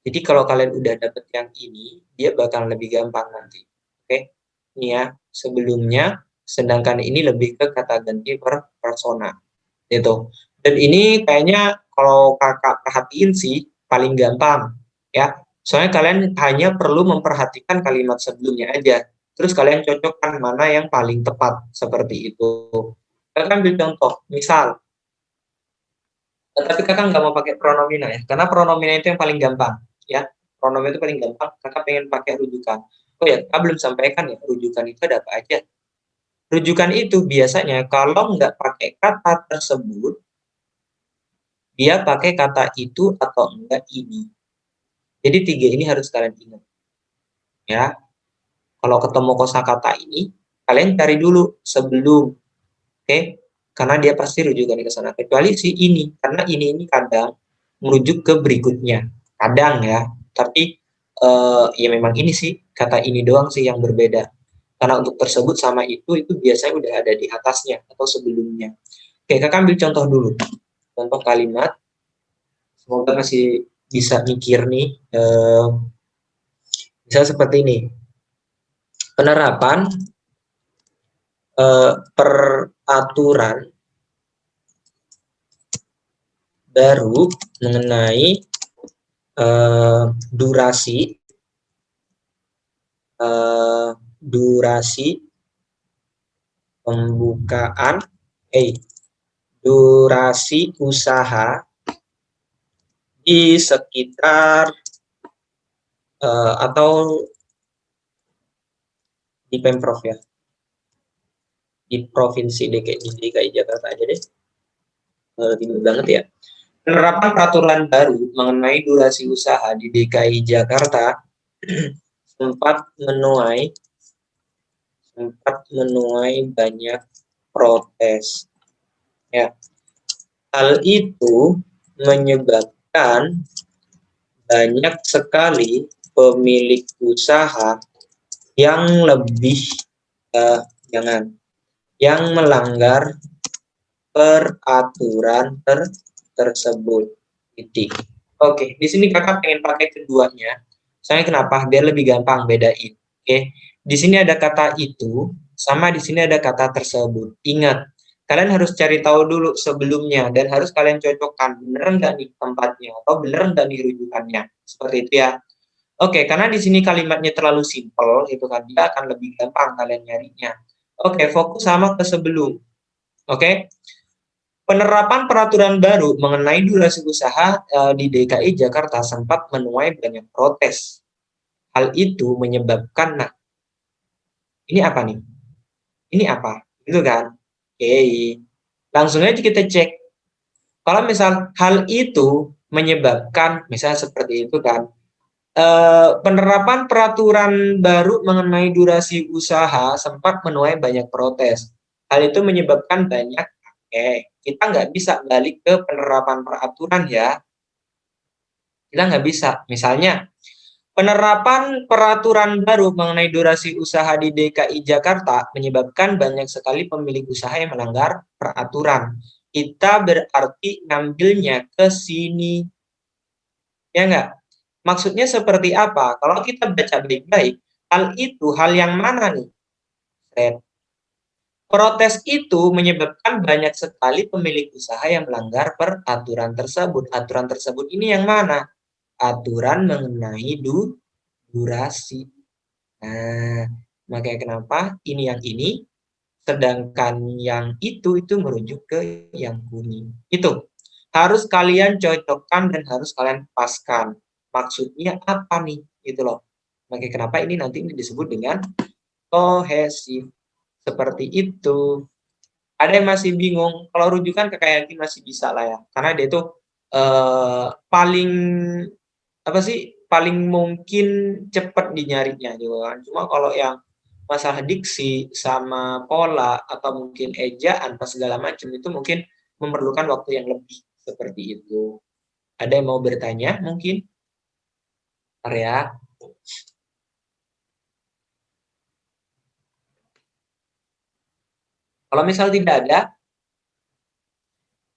Jadi kalau kalian udah dapet yang ini, dia bakal lebih gampang nanti. Oke, ini ya sebelumnya, sedangkan ini lebih ke kata ganti persona. Gitu. Dan ini kayaknya kalau kakak perhatiin sih paling gampang ya. Soalnya kalian hanya perlu memperhatikan kalimat sebelumnya aja. Terus kalian cocokkan mana yang paling tepat seperti itu. Kakak ambil contoh, misal, tapi kakak nggak mau pakai pronomina ya, karena pronomina itu yang paling gampang ya. Pronomina itu paling gampang. Kakak pengen pakai rujukan. Oh ya, kakak belum sampaikan ya, rujukan itu ada apa aja. Rujukan itu biasanya kalau nggak pakai kata tersebut, dia pakai kata itu atau enggak ini. Jadi tiga ini harus kalian ingat. Ya, kalau ketemu kosakata ini, kalian cari dulu sebelum, oke? Karena dia pasti rujukan ke sana. Kecuali si ini, karena ini kadang merujuk ke berikutnya. Kadang ya, tapi ya memang ini sih kata ini doang sih yang berbeda. Karena untuk tersebut sama itu biasanya udah ada di atasnya atau sebelumnya. Oke, kakak ambil contoh dulu. Contoh kalimat. Semoga masih bisa mikir nih. Bisa seperti ini. Penerapan peraturan baru mengenai durasi durasi pembukaan Durasi usaha di sekitar atau di Pemprov ya, di Provinsi DKI Jakarta aja deh, ribet banget ya. Penerapan peraturan baru mengenai durasi usaha di DKI Jakarta sempat menuai banyak protes. Ya, hal itu menyebabkan banyak sekali pemilik usaha yang yang melanggar peraturan tersebut. Oke, di sini kakak pengen pakai keduanya. Soalnya kenapa? Biar lebih gampang bedain. Oke, di sini ada kata itu, sama di sini ada kata tersebut. Ingat, kalian harus cari tahu dulu sebelumnya dan harus kalian cocokkan bener nggak nih tempatnya atau bener nggak nih rujukannya. Seperti itu ya. Oke, karena di sini kalimatnya terlalu simpel, itu kan dia akan lebih gampang kalian nyarinya. Oke, fokus sama ke sebelum. Oke, penerapan peraturan baru mengenai durasi usaha di DKI Jakarta sempat menuai banyak protes. Hal itu menyebabkan, nah, ini apa nih? Ini apa? Gitu kan? Oke, langsung aja kita cek. Kalau misal hal itu menyebabkan, misal seperti itu kan, penerapan peraturan baru mengenai durasi usaha sempat menuai banyak protes. Hal itu menyebabkan banyak, kita nggak bisa balik ke penerapan peraturan ya. Kita nggak bisa. Misalnya, penerapan peraturan baru mengenai durasi usaha di DKI Jakarta menyebabkan banyak sekali pemilik usaha yang melanggar peraturan. Kita berarti ngambilnya ke sini. Ya nggak? Maksudnya seperti apa? Kalau kita baca baik-baik, hal itu hal yang mana nih? Protes itu menyebabkan banyak sekali pemilik usaha yang melanggar peraturan tersebut. Aturan tersebut ini yang mana? Aturan mengenai durasi. Nah, makanya kenapa ini yang ini, sedangkan yang itu merujuk ke yang kuning. Itu harus kalian cocokkan dan harus kalian paskan. Maksudnya apa nih? Itu loh. Makanya kenapa ini nanti ini disebut dengan kohesif. Seperti itu. Ada yang masih bingung. Kalau rujukan ke kayak ini masih bisa lah ya. Karena dia itu paling apa sih? Paling mungkin cepat dinyarinya gitu kan. Cuma kalau yang masalah diksi sama pola atau mungkin ejaan atau segala macam itu mungkin memerlukan waktu yang lebih seperti itu. Ada yang mau bertanya mungkin? Area. Kalau misal tidak ada,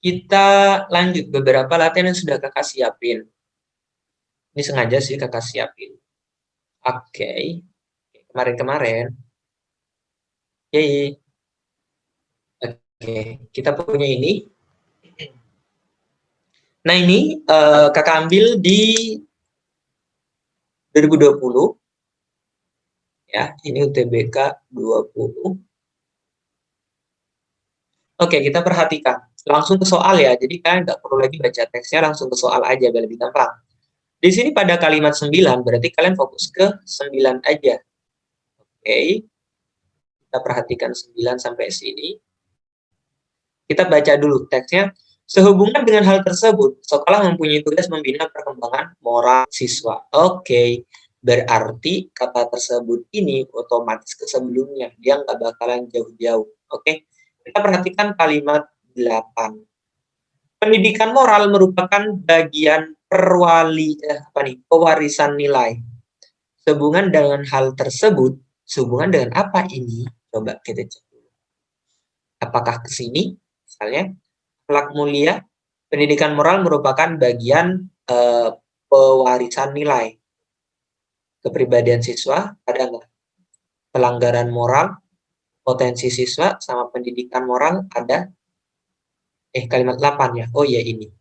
kita lanjut beberapa latihan yang sudah kakak siapin. Ini sengaja sih kakak siapin. Oke, kemarin-kemarin. Yeay. Oke, kita punya ini. Nah ini kakak ambil di 2020. Ya, ini UTBK 20. Oke, kita perhatikan. Langsung ke soal ya, jadi kalian nggak perlu lagi baca teksnya, langsung ke soal aja biar lebih gampang. Di sini pada kalimat 9, berarti kalian fokus ke 9 aja. Oke, kita perhatikan 9 sampai sini. Kita baca dulu teksnya. Sehubungan dengan hal tersebut, sekolah mempunyai tugas membina perkembangan moral siswa. Oke, berarti kata tersebut ini otomatis ke sebelumnya. Dia nggak bakalan jauh-jauh. Oke, kita perhatikan kalimat 8. Pendidikan moral merupakan bagian pewarisan nilai. Sehubungan dengan hal tersebut, sehubungan dengan apa ini? Coba kita cek. Apakah ke sini? Misalnya, akhlak mulia, pendidikan moral merupakan bagian pewarisan nilai. Kepribadian siswa, ada nggak? Pelanggaran moral, potensi siswa, sama pendidikan moral, ada? Kalimat 8 ya. Oh ya ini.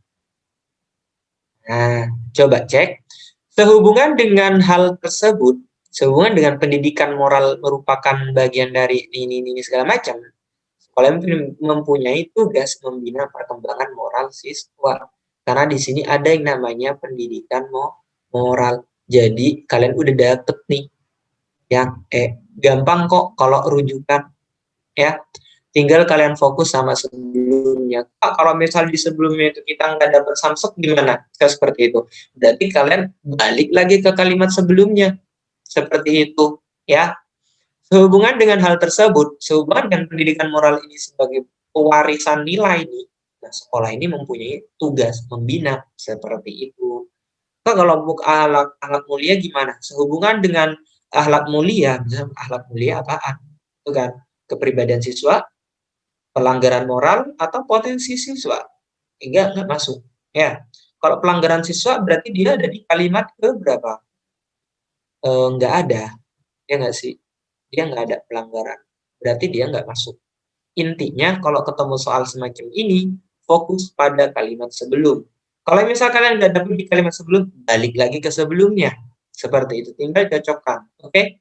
Nah, coba cek. Sehubungan dengan hal tersebut, sehubungan dengan pendidikan moral merupakan bagian dari ini segala macam. Sekolah mempunyai tugas membina perkembangan moral siswa. Karena di sini ada yang namanya pendidikan moral. Jadi kalian udah dapet nih, ya, gampang kok kalau rujukan, ya. Tinggal kalian fokus sama sebelumnya. Pak, kalau misal di sebelumnya itu kita nggak dapat samsek gimana? Seperti itu. Berarti kalian balik lagi ke kalimat sebelumnya. Seperti itu, ya. Sehubungan dengan hal tersebut, sehubungan dengan pendidikan moral ini sebagai pewarisan nilai nih, nah sekolah ini mempunyai tugas membina seperti itu. Nah, kalau untuk akhlak mulia gimana? Sehubungan dengan akhlak mulia, misalnya akhlak mulia apaan? Itu kan kepribadian siswa, pelanggaran moral, atau potensi siswa. Nggak masuk. Ya, kalau pelanggaran siswa berarti dia ada di kalimat ke berapa? Nggak ada, ya nggak sih? Dia nggak ada pelanggaran. Berarti dia nggak masuk. Intinya kalau ketemu soal semacam ini, fokus pada kalimat sebelum. Kalau misal kalian nggak dapet di kalimat sebelum, balik lagi ke sebelumnya. Seperti itu, tinggal cocokkan. Oke?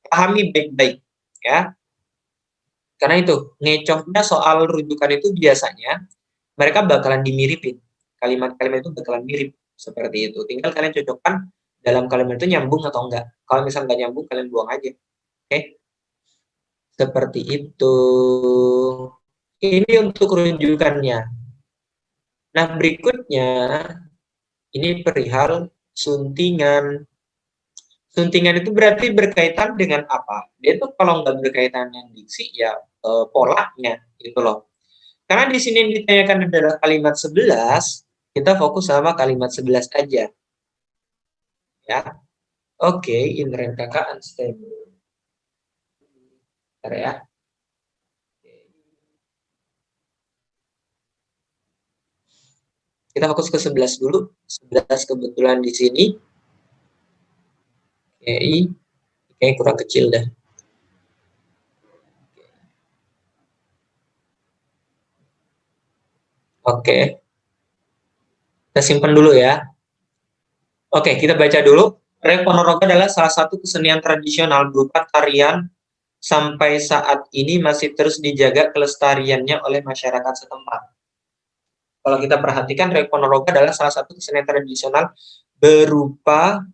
Pahami baik-baik. Ya. Karena itu, ngecohnya soal rujukan itu biasanya, mereka bakalan dimiripin. Kalimat-kalimat itu bakalan mirip. Seperti itu. Tinggal kalian cocokkan dalam kalimat itu nyambung atau enggak. Kalau misal nggak nyambung, kalian buang aja. Oke? Seperti itu. Ini untuk rujukannya. Nah, berikutnya ini perihal suntingan. Suntingan itu berarti berkaitan dengan apa? Dia tuh kalau nggak berkaitan dengan diksi, ya polanya gitu loh. Karena di sini yang ditanyakan adalah kalimat 11, kita fokus sama kalimat 11 aja. Ya, oke, Indra kakak unstable. Bentar ya. Kita fokus ke 11 dulu. 11 kebetulan di sini. Oke, kurang kecil dah. Oke, kita simpan dulu ya. Oke, kita baca dulu. Rek Ponorogo adalah salah satu kesenian tradisional berupa tarian sampai saat ini masih terus dijaga kelestariannya oleh masyarakat setempat. Kalau kita perhatikan, Rek Ponorogo adalah salah satu kesenian tradisional berupa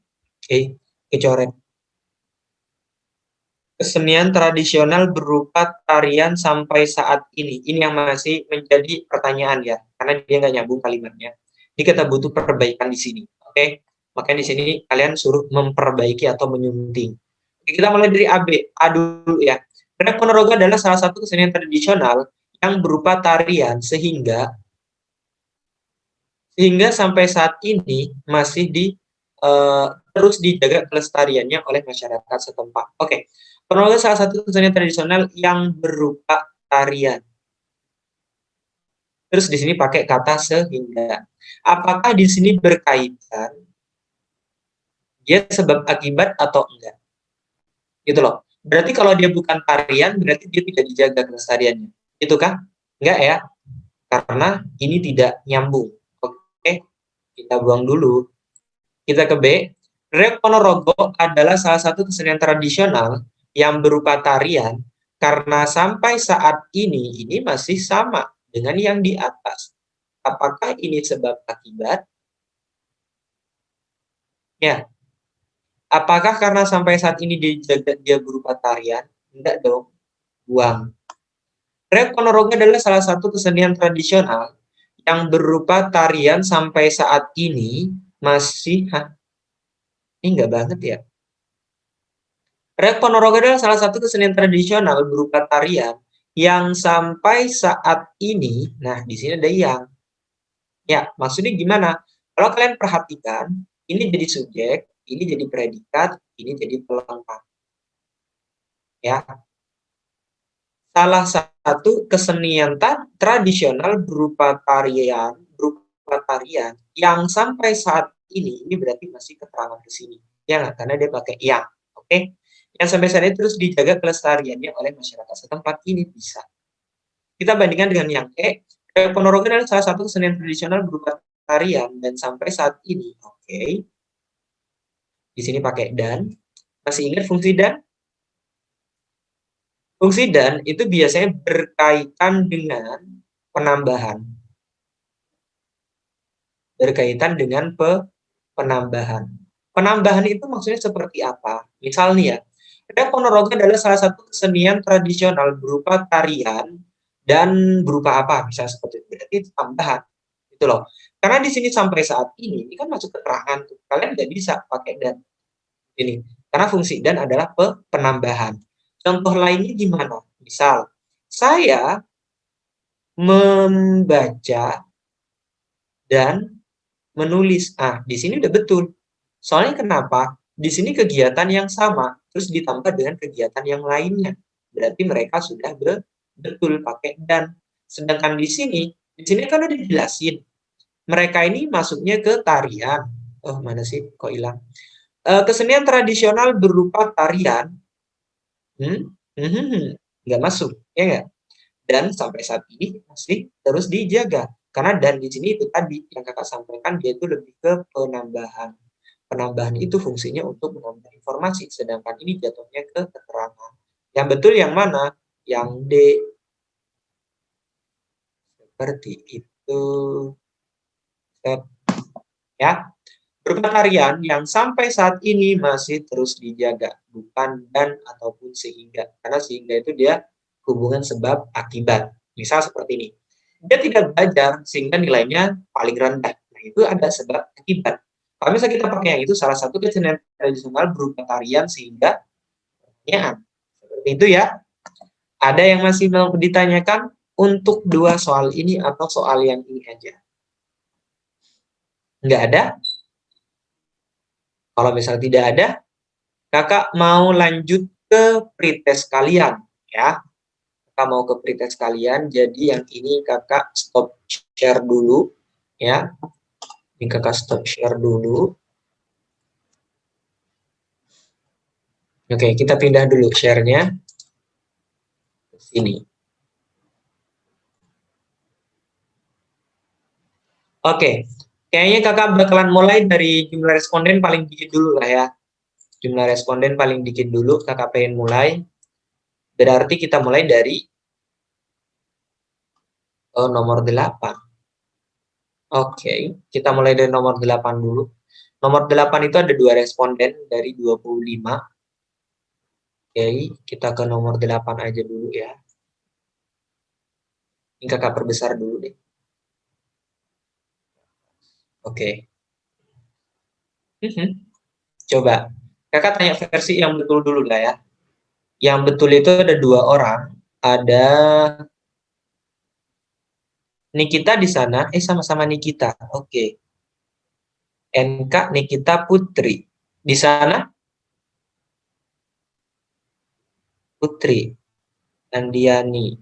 kecoret. Kesenian tradisional berupa tarian sampai saat ini. Ini yang masih menjadi pertanyaan ya, karena dia nggak nyambung kalimatnya. Jadi kita butuh perbaikan di sini. Oke, makanya di sini kalian suruh memperbaiki atau menyunting. Oke, kita mulai dari AB. A dulu ya. Reok Ponorogo adalah salah satu kesenian tradisional yang berupa tarian sehingga sampai saat ini masih terus dijaga kelestariannya oleh masyarakat setempat. Oke, Ponorogo salah satu kesenian tradisional yang berupa tarian. Terus di sini pakai kata sehingga. Apakah di sini berkaitan dia sebab akibat atau enggak? Gitu loh. Berarti kalau dia bukan tarian, berarti dia tidak dijaga kelestariannya. Itu kan? Enggak ya? Karena ini tidak nyambung. Oke, kita buang dulu. Kita ke B. Reok Ponorogo adalah salah satu kesenian tradisional yang berupa tarian karena sampai saat ini masih sama dengan yang di atas. Apakah ini sebab akibat? Ya. Apakah karena sampai saat ini dia berupa tarian? Enggak dong. Buang. Reok Ponorogo adalah salah satu kesenian tradisional yang berupa tarian sampai saat ini masih ini enggak banget ya. Reok Ponorogo adalah salah satu kesenian tradisional berupa tarian yang sampai saat ini, nah di sini ada yang, ya maksudnya gimana? Kalau kalian perhatikan, ini jadi subjek, ini jadi predikat, ini jadi pelengkap. Ya, salah satu kesenian tradisional berupa tarian yang sampai saat ini berarti masih keterangan ke sini. Ya nggak? Karena dia pakai yang. Oke? Yang sampai saat ini terus dijaga kelestariannya oleh masyarakat setempat ini bisa. Kita bandingkan dengan yang Ponorogo adalah salah satu kesenian tradisional berupa tarian dan sampai saat ini. Oke. Di sini pakai dan. Masih ingat fungsi dan? Fungsi dan itu biasanya berkaitan dengan penambahan. Berkaitan dengan penambahan. Penambahan itu maksudnya seperti apa? Misal nih ya, ada Ponorogo adalah salah satu kesenian tradisional berupa tarian dan berupa apa? Bisa seperti itu. Berarti itu tambahan. Itu loh. Karena di sini sampai saat ini kan masuk keterangan tuh. Kalian nggak bisa pakai dan ini. Karena fungsi dan adalah penambahan. Contoh lainnya gimana? Misal, saya membaca dan menulis. Ah, di sini udah betul. Soalnya kenapa? Di sini kegiatan yang sama, terus ditambah dengan kegiatan yang lainnya. Berarti mereka sudah betul pakai dan. Sedangkan di sini kan udah dijelasin. Mereka ini masuknya ke tarian. Oh, mana sih? Kok hilang? Kesenian tradisional berupa tarian. Hmm? Nggak masuk, ya nggak? Dan sampai saat ini masih terus dijaga. Karena dan di sini itu tadi yang kakak sampaikan dia itu lebih ke penambahan. Penambahan itu fungsinya untuk menambah informasi, sedangkan ini jatuhnya ke keterangan. Yang betul yang mana? Yang D. Seperti itu. Ya. Berupa tarian yang sampai saat ini masih terus dijaga, bukan dan ataupun sehingga. Karena sehingga itu dia hubungan sebab akibat. Misal seperti ini. Dia tidak belajar sehingga nilainya paling rendah. Nah, itu ada sebab akibat. Kalau misalnya kita pakai yang itu, salah satu kesenian tradisional berupa tarian sehingga pertanyaan. Seperti itu ya. Ada yang masih mau ditanyakan untuk dua soal ini atau soal yang ini aja? Nggak ada? Kalau misalnya tidak ada, kakak mau lanjut ke pretest kalian ya. Kakak mau ke pretest kalian, jadi yang ini kakak stop share dulu ya. Ini kakak stop share dulu. Oke, kita pindah dulu share-nya ke sini. Oke, kayaknya kakak bakalan mulai dari jumlah responden paling dikit dulu lah ya. Jumlah responden paling dikit dulu, kakak pengen mulai. Berarti kita mulai dari nomor 8. Oke, kita mulai dari nomor 8 dulu. Nomor 8 itu ada 2 responden dari 25. Oke, kita ke nomor 8 aja dulu ya. Ini kakak perbesar dulu deh. Oke. Coba, kakak tanya versi yang betul dulu lah ya. Yang betul itu ada 2 orang. Ada Nikita di sana. Sama-sama Nikita. Oke. NK Nikita Putri. Di sana Putri. Andiani.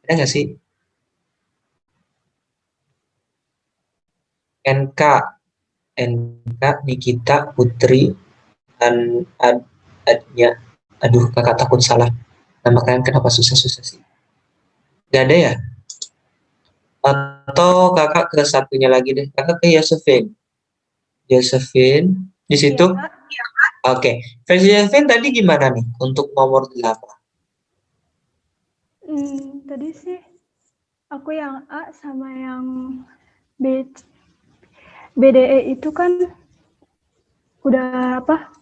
Ada nggak sih? NK. NK Nikita Putri. Dan adnya. Aduh, kakak takut salah. Nama kalian kenapa susah-susah sih? Gak ada ya? Atau kakak ke satunya lagi deh. Kakak ke Yosefin. Yosefin. Di situ? Iya. Oke. Versi Yosefin tadi gimana nih untuk nomor 8? Tadi sih aku yang A sama yang B, BDE itu kan udah apa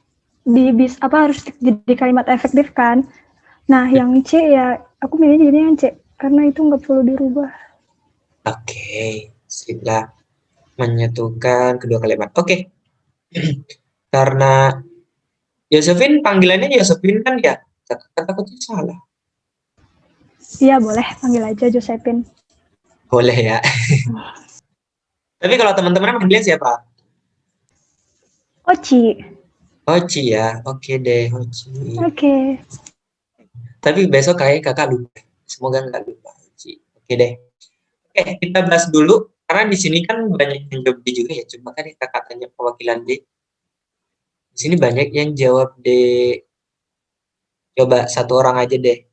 harus jadi kalimat efektif kan. Nah yang C ya aku milih jadi yang C karena itu nggak perlu dirubah. Oke. Siplah. Menyatukan kedua kalimat. Oke. Karena Yosefin panggilannya Yosefin kan ya? Takutnya salah. Iya boleh panggil aja Josephine. Boleh ya. Tapi kalau teman-teman panggilnya siapa? Oci. Hoci ya. Oke deh, Hoci. Oke. Tapi besok kayak kakak lupa. Semoga nggak lupa, Hoci. Oke deh. Oke, kita bahas dulu. Karena di sini kan banyak yang jawab D juga ya. Cuma kan kakak tanya perwakilan D. Di sini banyak yang jawab D. Coba satu orang aja deh.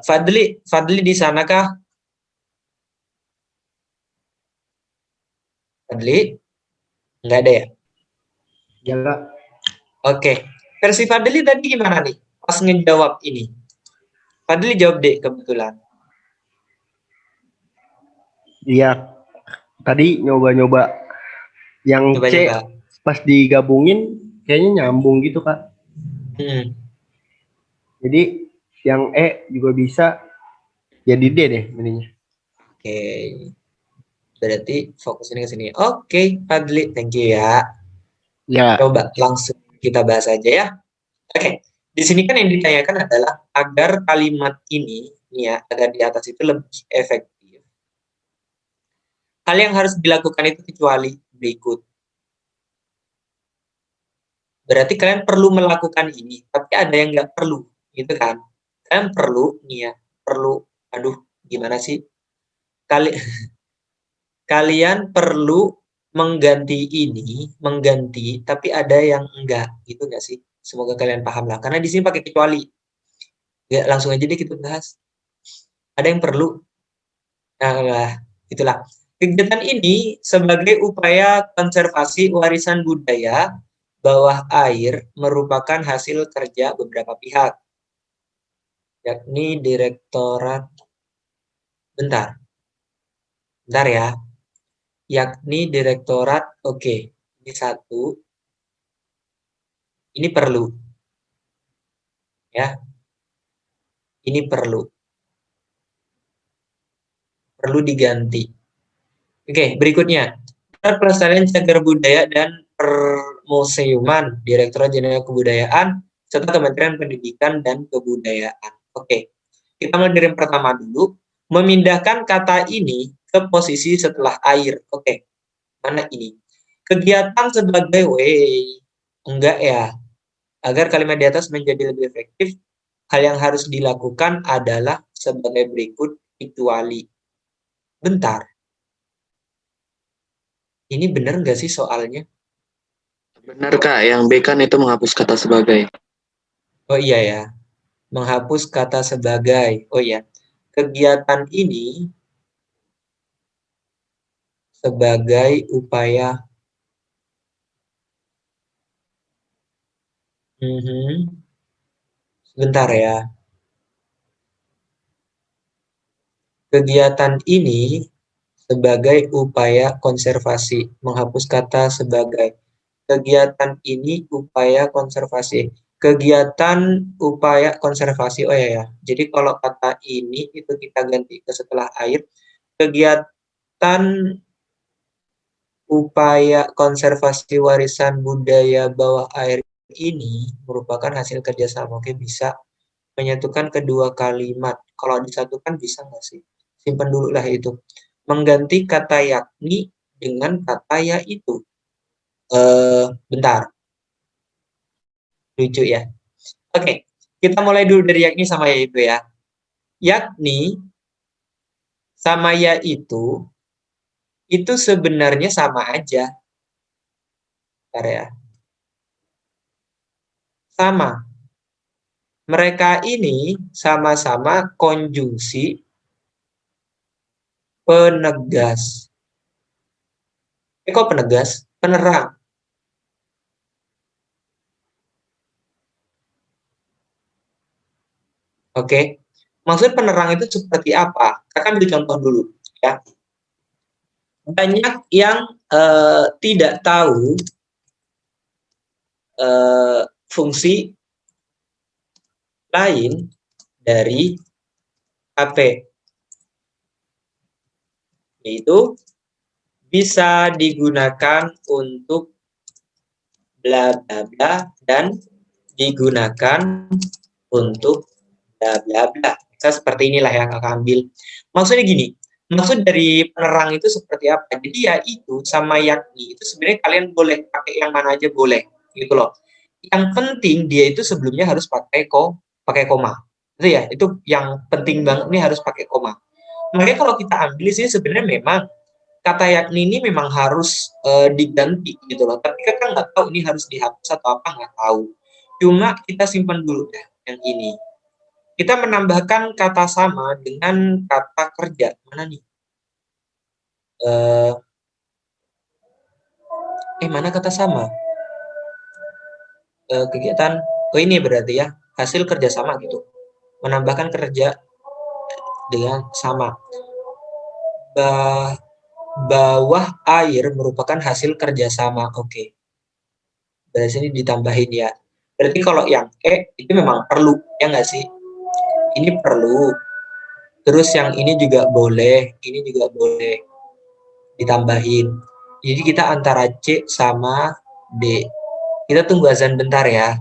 Fadli di sana kah? Fadli? Nggak ada ya? Ya, Kak. Oke. Versi Fadli tadi gimana nih? pas ngejawab ini? Fadli jawab D kebetulan. Iya, tadi nyoba-nyoba yang C Coba-coba. pas digabungin kayaknya nyambung gitu Kak. Jadi yang E juga bisa, jadi D deh ininya. Oke. Berarti fokusin ke sini. Oke, Fadli, thank you ya. Ya, Coba langsung kita bahas aja ya. Oke. Di sini kan yang ditanyakan adalah agar kalimat ini ya, agar di atas itu lebih efektif. Hal yang harus dilakukan itu kecuali berikut. Berarti kalian perlu melakukan ini, tapi ada yang nggak perlu, gitu kan? Kalian perlu nih ya, perlu. Aduh, gimana sih? Kalian perlu mengganti ini, mengganti, tapi ada yang enggak, gitu nggak sih? Semoga kalian paham lah. Karena di sini pakai kecuali. Ya, langsung aja deh kita bahas. Ada yang perlu. Nah, itulah. Kegiatan ini sebagai upaya konservasi warisan budaya bawah air merupakan hasil kerja beberapa pihak, yakni Direktorat, bentar, bentar ya, yakni Direktorat, oke, ini satu, ini perlu, ya, ini perlu diganti. Oke, berikutnya, Pelestarian Cagar Budaya dan Permuseuman, Direktorat Jenderal Kebudayaan, serta Kementerian Pendidikan dan Kebudayaan. Oke, kita mulai dari yang pertama dulu, memindahkan kata ini ke posisi setelah air. Oke, mana ini? Kegiatan sebagai enggak ya. Agar kalimat di atas menjadi lebih efektif, hal yang harus dilakukan adalah sebagai berikut, kecuali. Bentar, ini benar nggak sih soalnya? Benar Kak, yang B kan itu menghapus kata sebagai. Oh iya ya, menghapus kata sebagai. Oh iya, kegiatan ini sebagai upaya. Sebentar ya. Kegiatan ini sebagai upaya konservasi. Menghapus kata sebagai. Kegiatan ini upaya konservasi. Kegiatan upaya konservasi. Oh ya ya. Jadi kalau kata ini itu kita ganti ke setelah air. Kegiatan upaya konservasi warisan budaya bawah air ini merupakan hasil kerjasama. Oke, bisa menyatukan kedua kalimat. Kalau disatukan bisa nggak sih? Simpan dulu lah itu. Mengganti kata yakni dengan kata yaitu. Bentar. Lucu ya. Oke, kita mulai dulu dari yakni sama yaitu ya. Yakni sama yaitu itu sebenarnya sama aja. Bentar ya. Sama. Mereka ini sama-sama konjungsi penegas. Kok penegas? Penerang. Oke. Maksud penerang itu seperti apa? Kakak ambil contoh dulu ya. Banyak yang tidak tahu fungsi lain dari HP, yaitu bisa digunakan untuk bla bla bla dan digunakan untuk bla bla bla. Seperti inilah yang kakak ambil. Maksudnya gini, maksud dari penerang itu seperti apa? Jadi ya itu sama yakni itu sebenarnya kalian boleh pakai yang mana aja boleh, gitu loh. Yang penting dia itu sebelumnya harus pakai koma. Itu ya, itu yang penting banget nih harus pakai koma. Makanya kalau kita ambil sih sebenarnya memang kata yakni ini memang harus diganti gitu loh. Tapi kakak nggak tahu ini harus dihapus atau apa nggak tahu. Cuma kita simpan dulu ya yang ini. Kita menambahkan kata sama dengan kata kerja. Mana nih? Mana kata sama? Kegiatan. Oh ini berarti ya. hasil kerjasama gitu. Menambahkan kerja dengan sama. Bawah air merupakan hasil kerjasama. Oke. Dari sini ditambahin ya. Berarti kalau yang itu memang perlu, ya nggak sih? Ini perlu. Terus yang ini juga boleh, ini juga boleh ditambahin. Jadi kita antara C sama D. Kita tunggu azan bentar ya.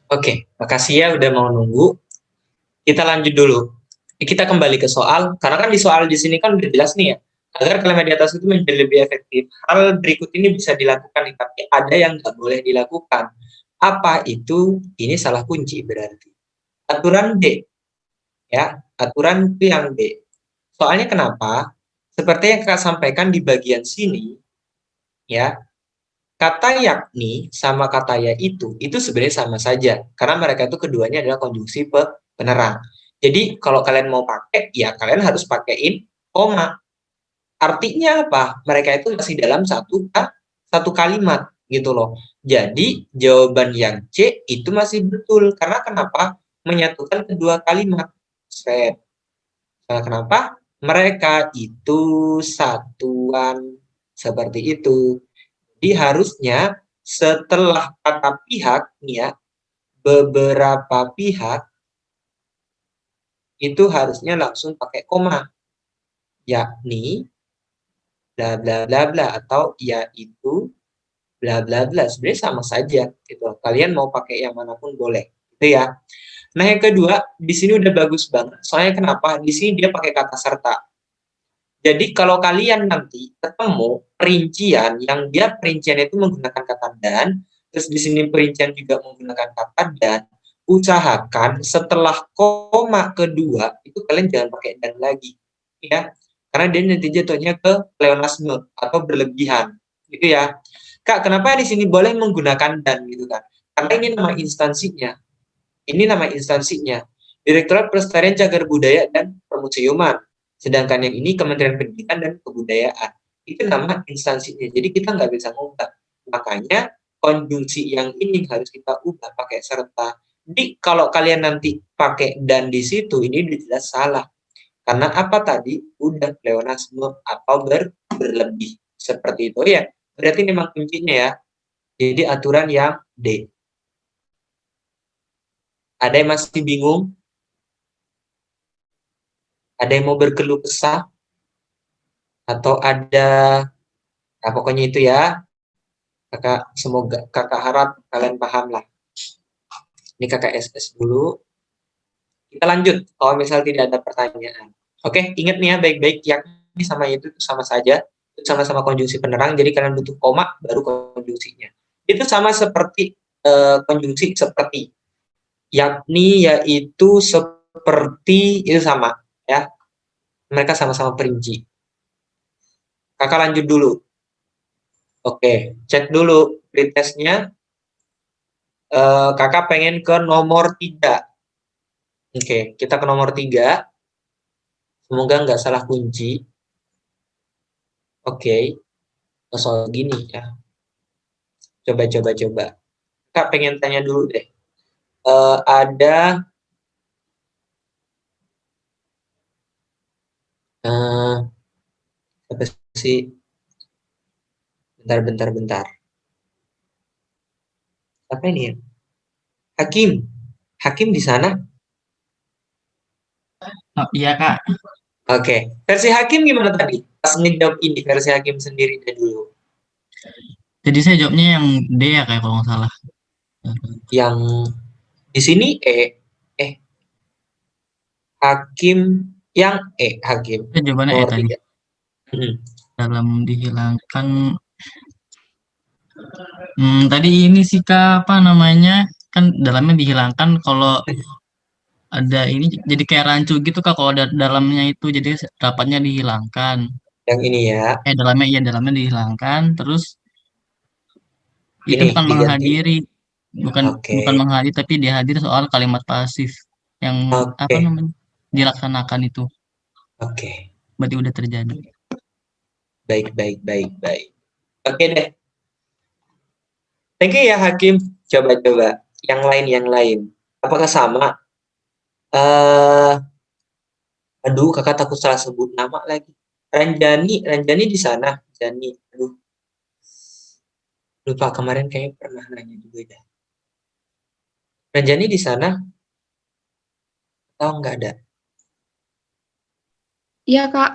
Oke, makasih ya udah mau nunggu. Kita lanjut dulu. Kita kembali ke soal, karena kan di soal di sini kan udah jelas nih ya, agar kalimat di atas itu menjadi lebih efektif, hal berikut ini bisa dilakukan, tapi ada yang nggak boleh dilakukan. Apa itu? Ini salah kunci berarti. Aturan D, ya, aturan itu yang D. Soalnya kenapa? Seperti yang kakak sampaikan di bagian sini, ya, kata yakni sama kata ya itu sebenarnya sama saja, karena mereka itu keduanya adalah konjungsi penerang. Jadi kalau kalian mau pakai, ya kalian harus pakaiin koma. Artinya apa? Mereka itu masih dalam satu kalimat gitu loh. Jadi jawaban yang C itu masih betul. Karena kenapa? Menyatukan kedua kalimat. Set. Kenapa? Mereka itu satuan seperti itu. Jadi harusnya setelah kata pihak nih ya, beberapa pihak itu harusnya langsung pakai koma. Yakni bla bla bla bla atau yaitu bla bla bla, sebenarnya sama saja gitu. Kalian mau pakai yang manapun boleh gitu ya. Nah, yang kedua di sini udah bagus banget. Soalnya kenapa? Di sini dia pakai kata serta. Jadi kalau kalian nanti ketemu perincian yang dia perincian itu menggunakan kata dan, terus di sini perincian juga menggunakan kata dan, usahakan setelah koma kedua itu kalian jangan pakai dan lagi, ya. Karena dia nanti jatuhnya ke pleonasme atau berlebihan, gitu ya. Kak, kenapa di sini boleh menggunakan dan gitu kan? Karena ini nama instansinya. Ini nama instansinya. Direktorat Pelestarian Cagar Budaya dan Permuseuman. Sedangkan yang ini Kementerian Pendidikan dan Kebudayaan. Itu nama instansinya. Jadi kita nggak bisa ngubah. Makanya konjungsi yang ini harus kita ubah pakai serta. Jadi kalau kalian nanti pakai dan di situ, ini jelas salah. Karena apa tadi? Udah pleonasme atau berlebih. Seperti itu ya. Berarti memang kuncinya ya. Jadi aturan yang D. Ada yang masih bingung? Ada yang mau berkeluh kesah? Atau ada, nah pokoknya itu ya. Kakak harap kalian paham lah. Ini kakak SS dulu. Kita lanjut kalau misal tidak ada pertanyaan. Oke, ingat nih ya baik-baik, yakni sama itu sama saja. Itu sama-sama konjungsi penerang, jadi kalian butuh koma baru konjungsinya. Itu sama seperti konjungsi seperti. Yakni yaitu seperti itu sama ya. Mereka sama-sama perinci. Kakak lanjut dulu. Oke, cek dulu pretestnya. Kakak pengen ke nomor 3. Oke, kita ke nomor 3. Semoga nggak salah kunci. Oke, soal gini ya. Coba. Kak pengen tanya dulu deh. Ada apa sih? Bentar. Apa ini ya? Hakim di sana? Oh, iya Kak, Oke. Versi Hakim gimana tadi? Pas ngejawab ini versi Hakim sendiri deh dulu. jadi saya jawabnya yang D ya kayak kalau nggak salah. Yang di sini Hakim yang Hakim. Saya jawabannya E Nomor tadi. 3. Dalam dihilangkan. Tadi ini sih Kak, apa namanya? Kan dalamnya dihilangkan kalau ada ini jadi kayak rancu gitu Kak kalau ada dalamnya itu jadi rapatnya dihilangkan. Yang ini ya. Dalamnya dihilangkan terus itu Ini bukan diganti. menghadiri, bukan Oke. bukan menghadiri tapi dihadir soal kalimat pasif yang apa Oke. namanya dilaksanakan itu Oke. berarti udah terjadi. Baik. Oke deh. Thank you ya Hakim. Coba. Yang lain. Apakah sama? Aduh, kakak takut salah sebut nama lagi. Ranjani di sana. Jani. Aduh, lupa kemarin kayaknya pernah nanya juga dah. Ranjani di sana? Tahu nggak ada? Iya, Kak.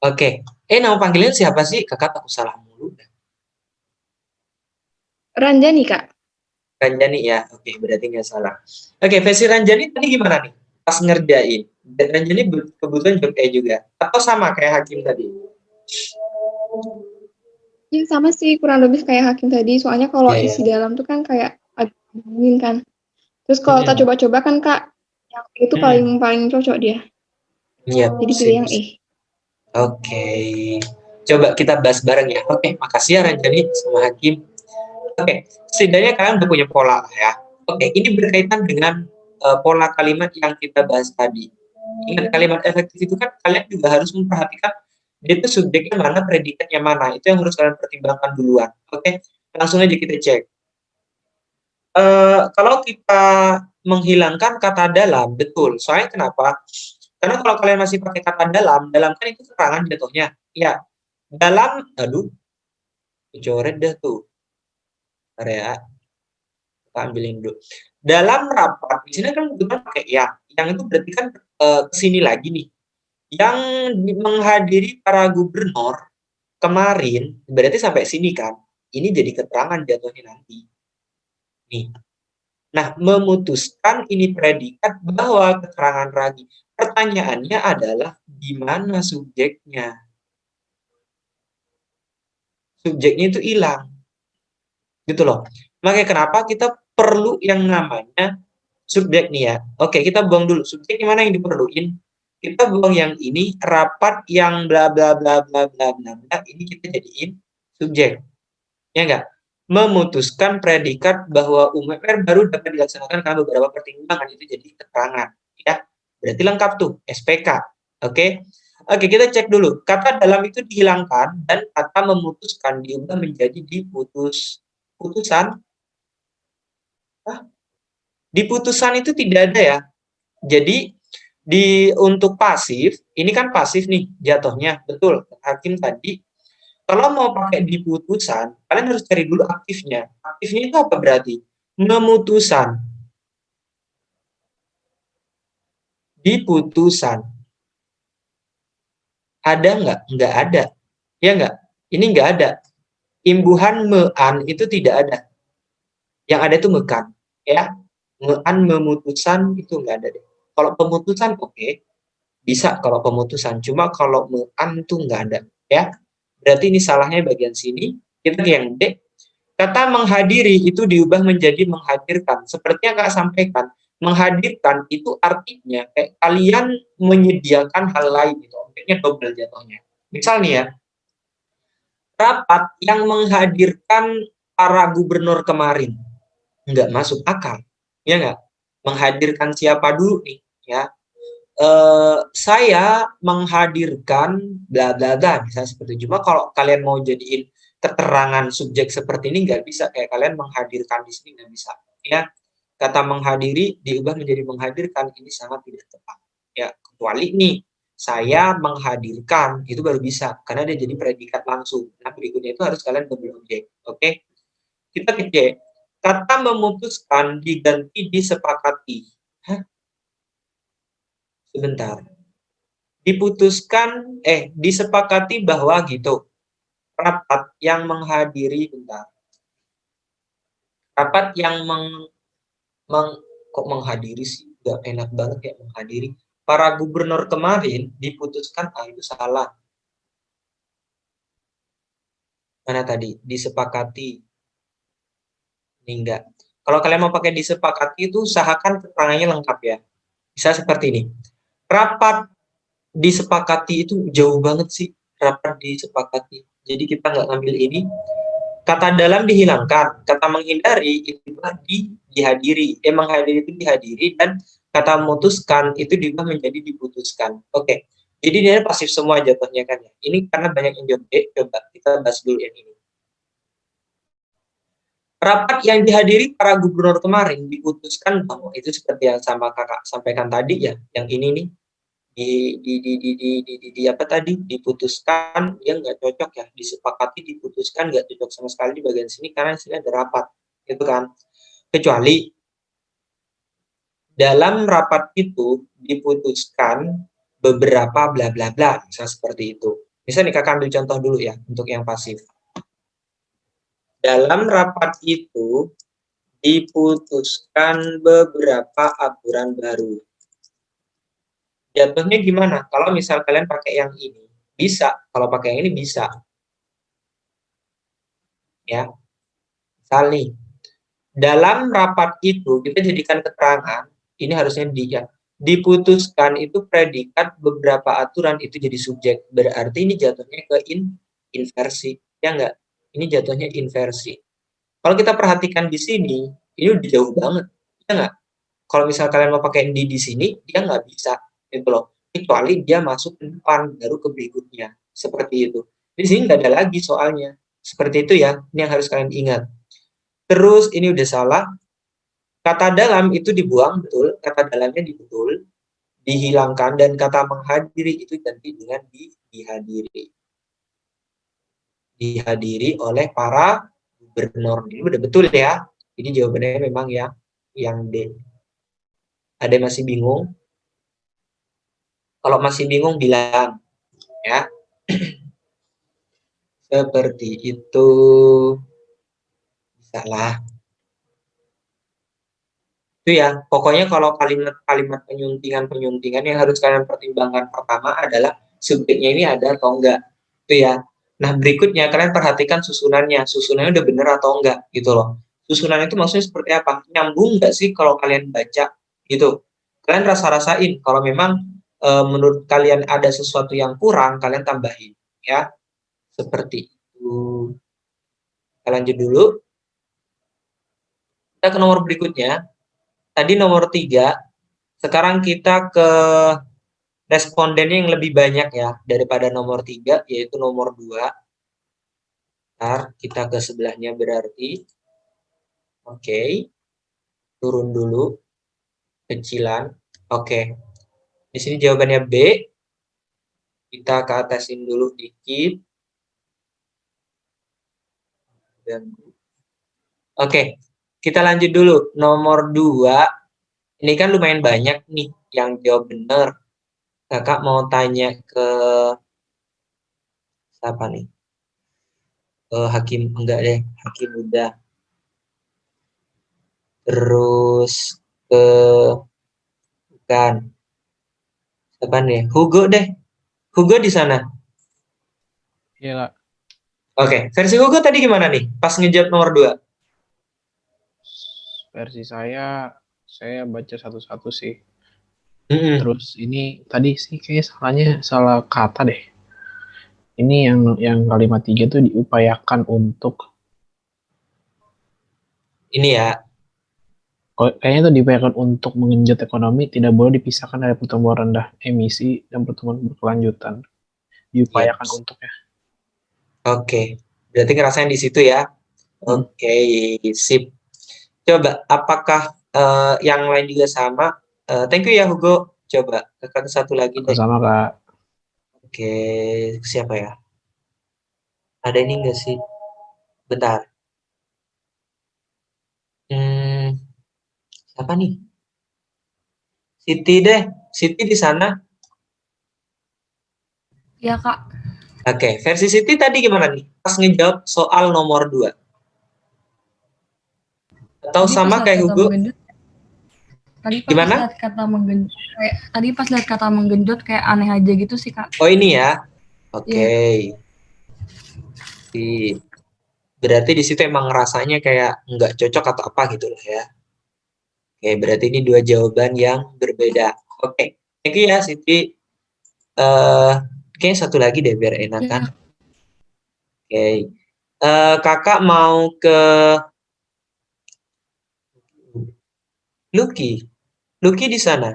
Oke. Nama panggilan siapa sih? Kakak takut salah mulu. Ranjani, Kak. Ranjani ya. Oke, berarti nggak salah. Oke, versi Ranjani tadi gimana nih? Pas ngerjain. Dan Ranjani kebetulan jawab juga. Atau sama kayak Hakim tadi? Ya, sama sih, kurang lebih kayak Hakim tadi. Soalnya kalau Iya, isi ya. dalam tuh kan kayak agak bingung kan. Terus kalau kita coba-coba kan, Kak, yang itu paling cocok dia. Iya. Jadi pilih yang E. Oke. Coba kita bahas bareng ya. Oke, makasih ya Ranjani sama Hakim. Oke, setidaknya kalian udah punya pola ya. Oke, ini berkaitan dengan pola kalimat yang kita bahas tadi. Ingat kalimat efektif itu kan kalian juga harus memperhatikan dia itu subjeknya mana, predikatnya mana. Itu yang harus kalian pertimbangkan duluan. Oke, langsung aja kita cek. Kalau kita menghilangkan kata dalam, betul. Soalnya kenapa? Karena kalau kalian masih pakai kata dalam kan itu keterangan jatuhnya. Ya, dalam, aduh, coret dah tuh. Area, kita ambilin dulu. Dalam rapat, di sini kan bukan pakai yang itu berarti kan kesini lagi nih. Yang menghadiri para gubernur kemarin, berarti sampai sini kan. Ini jadi keterangan jatuhnya nanti. Nih. Nah, memutuskan ini predikat bahwa keterangan lagi. Pertanyaannya adalah di mana subjeknya? Subjeknya itu hilang. Gitu loh. Makanya kenapa kita perlu yang namanya subjek nih ya. Oke, kita buang dulu. Subjek mana yang diperluin? Kita buang yang ini, rapat yang bla bla bla bla bla bla bla, ini kita jadiin subjek. Ya enggak? Memutuskan predikat bahwa UMR baru dapat dilaksanakan karena beberapa pertimbangan, itu jadi keterangan. Ya, berarti lengkap tuh, SPK. Oke. Oke, kita cek dulu. Kata dalam itu dihilangkan dan kata memutuskan diubah menjadi putusan. Di putusan itu tidak ada ya. Jadi untuk pasif, ini kan pasif nih jatuhnya, betul. Hakim tadi, kalau mau pakai di putusan, kalian harus cari dulu aktifnya. Aktifnya itu apa berarti? Memutusan. Di putusan. Ada nggak? Nggak ada. Ya nggak? Ini nggak ada. Imbuhan mean itu tidak ada. Yang ada itu mekan. Ya. Mean memutusan itu nggak ada deh. Kalau pemutusan oke. Bisa kalau pemutusan. Cuma kalau mean itu nggak ada. Ya. Berarti ini salahnya bagian sini. Kita ke yang D. Kata menghadiri itu diubah menjadi menghadirkan. Seperti yang Kak sampaikan. Menghadirkan itu artinya kayak kalian menyediakan hal lain gitu. Objeknya double jatuhnya. Misal nih ya, rapat yang menghadirkan para gubernur kemarin nggak masuk akal, ya nggak? Menghadirkan siapa dulu nih, ya? Saya menghadirkan bla bla bla, misalnya seperti itu. Cuma kalau kalian mau jadiin keterangan subjek seperti ini nggak bisa, kayak kalian menghadirkan di sini nggak bisa, ya. Kata menghadiri diubah menjadi menghadirkan, ini sangat tidak tepat, ya. Kecuali nih saya menghadirkan, itu baru bisa karena dia jadi predikat langsung. Nah, berikutnya itu harus kalian double objek. Oke, kita ke C. Kata memutuskan diganti disepakati. Hah? Sebentar. Disepakati bahwa gitu. Rapat yang menghadiri, bentar. Rapat yang kok menghadiri sih? Gak enak banget ya menghadiri. Para gubernur kemarin diputuskan, itu salah. Mana tadi? Disepakati. Ini enggak. Kalau kalian mau pakai disepakati itu usahakan keterangannya lengkap ya. Bisa seperti ini. Rapat disepakati itu jauh banget sih. Rapat disepakati. Jadi kita nggak ngambil ini. Kata dalam dihilangkan. Kata menghindari itu dihadiri. Menghadiri itu dihadiri. Dan kata memutuskan itu diubah menjadi diputuskan. Oke. Jadi dia pasif semua jatuhnya kan ya. Ini karena banyak yang jawab. Coba kita bahas dulu yang ini. Rapat yang dihadiri para gubernur kemarin diputuskan bahwa itu seperti yang sama kakak sampaikan tadi ya, yang ini nih apa tadi diputuskan dia nggak cocok ya, disepakati diputuskan nggak cocok sama sekali di bagian sini karena sini ada rapat, gitu kan. Kecuali dalam rapat itu diputuskan beberapa bla bla bla, misalnya seperti itu. Misalnya kakak ambil contoh dulu ya untuk yang pasif. Dalam rapat itu diputuskan beberapa aturan baru. Jatuhnya gimana? Kalau misal kalian pakai yang ini, bisa. Kalau pakai yang ini bisa. Ya. Misal nih, dalam rapat itu kita jadikan keterangan, ini harusnya diputuskan itu predikat beberapa aturan itu jadi subjek. Berarti ini jatuhnya ke inversi. Ya enggak? Ini jatuhnya inversi. Kalau kita perhatikan di sini, ini udah jauh banget, ya nggak? Kalau misal kalian mau pakai di sini, dia nggak bisa, gitu loh. Kecuali dia masuk ke depan, baru ke berikutnya, seperti itu. Di sini nggak ada lagi soalnya. Seperti itu ya, ini yang harus kalian ingat. Terus ini udah salah. Kata dalam itu dibuang, betul. Kata dalamnya betul, dihilangkan, dan kata menghadiri itu ganti dengan dihadiri. Dihadiri oleh para gubernur. Ini udah betul ya. Ini jawabannya memang yang D. Ada yang masih bingung? Kalau masih bingung bilang ya. Seperti itu. Salah. Itu ya. Pokoknya kalau kalimat penyuntingan yang harus kalian pertimbangkan pertama adalah subjeknya ini ada atau enggak. Itu ya. Nah, berikutnya kalian perhatikan susunannya. Susunannya udah bener atau enggak gitu loh. Susunan itu maksudnya seperti apa? Nyambung nggak sih kalau kalian baca gitu? Kalian rasa-rasain kalau memang menurut kalian ada sesuatu yang kurang, kalian tambahin ya. Seperti itu. Kita lanjut dulu. Kita ke nomor berikutnya. Tadi nomor 3. Sekarang kita ke respondennya yang lebih banyak ya daripada nomor 3, yaitu nomor 2. Ntar kita ke sebelahnya berarti. Oke. Turun dulu. Kecilan. Oke. Di sini jawabannya B. Kita ke atasin dulu dikit. Oke. Kita lanjut dulu. Nomor 2. Ini kan lumayan banyak nih yang jawab benar. Kakak mau tanya ke siapa nih? Hakim enggak deh, Hakim udah. Terus ke bukan. Siapa nih? Hugo deh. Hugo di sana. Iya, Kak. Oke, versi Hugo tadi gimana nih? Pas ngejawab nomor 2. Versi saya baca satu-satu sih. Mm-mm. Terus ini tadi sih kayaknya salahnya salah kata deh. Ini yang kalimat 3 tuh diupayakan untuk. Ini ya. Kayaknya itu diupayakan untuk mengenjot ekonomi, tidak boleh dipisahkan dari pertumbuhan rendah emisi dan pertumbuhan berkelanjutan. Diupayakan Yes. untuk ya. Oke. Berarti ngerasain di situ ya. Oke, sip. Coba apakah yang lain juga sama? Thank you ya Hugo. Coba kakak satu lagi deh. Sama, Kak. Oke, siapa ya? Ada ini enggak sih? Bentar. Siapa nih? Siti deh. Siti di sana. Ya, Kak. Oke, versi Siti tadi gimana nih? Pas ngejawab soal nomor 2. Atau Tadi sama pas lihat kayak kata Hugo? menggenjot, tadi pas Gimana? lihat kata menggenjot kayak aneh aja gitu sih, Kak. Oh ini ya. Oke. Berarti di situ emang rasanya kayak nggak cocok atau apa gitu lah ya. Oke, berarti ini 2 jawaban yang berbeda. Oke, thank you ya Siti. Kayaknya satu lagi deh biar enakan. Ya. Oke. Kakak mau ke Lucky. Lucky di sana.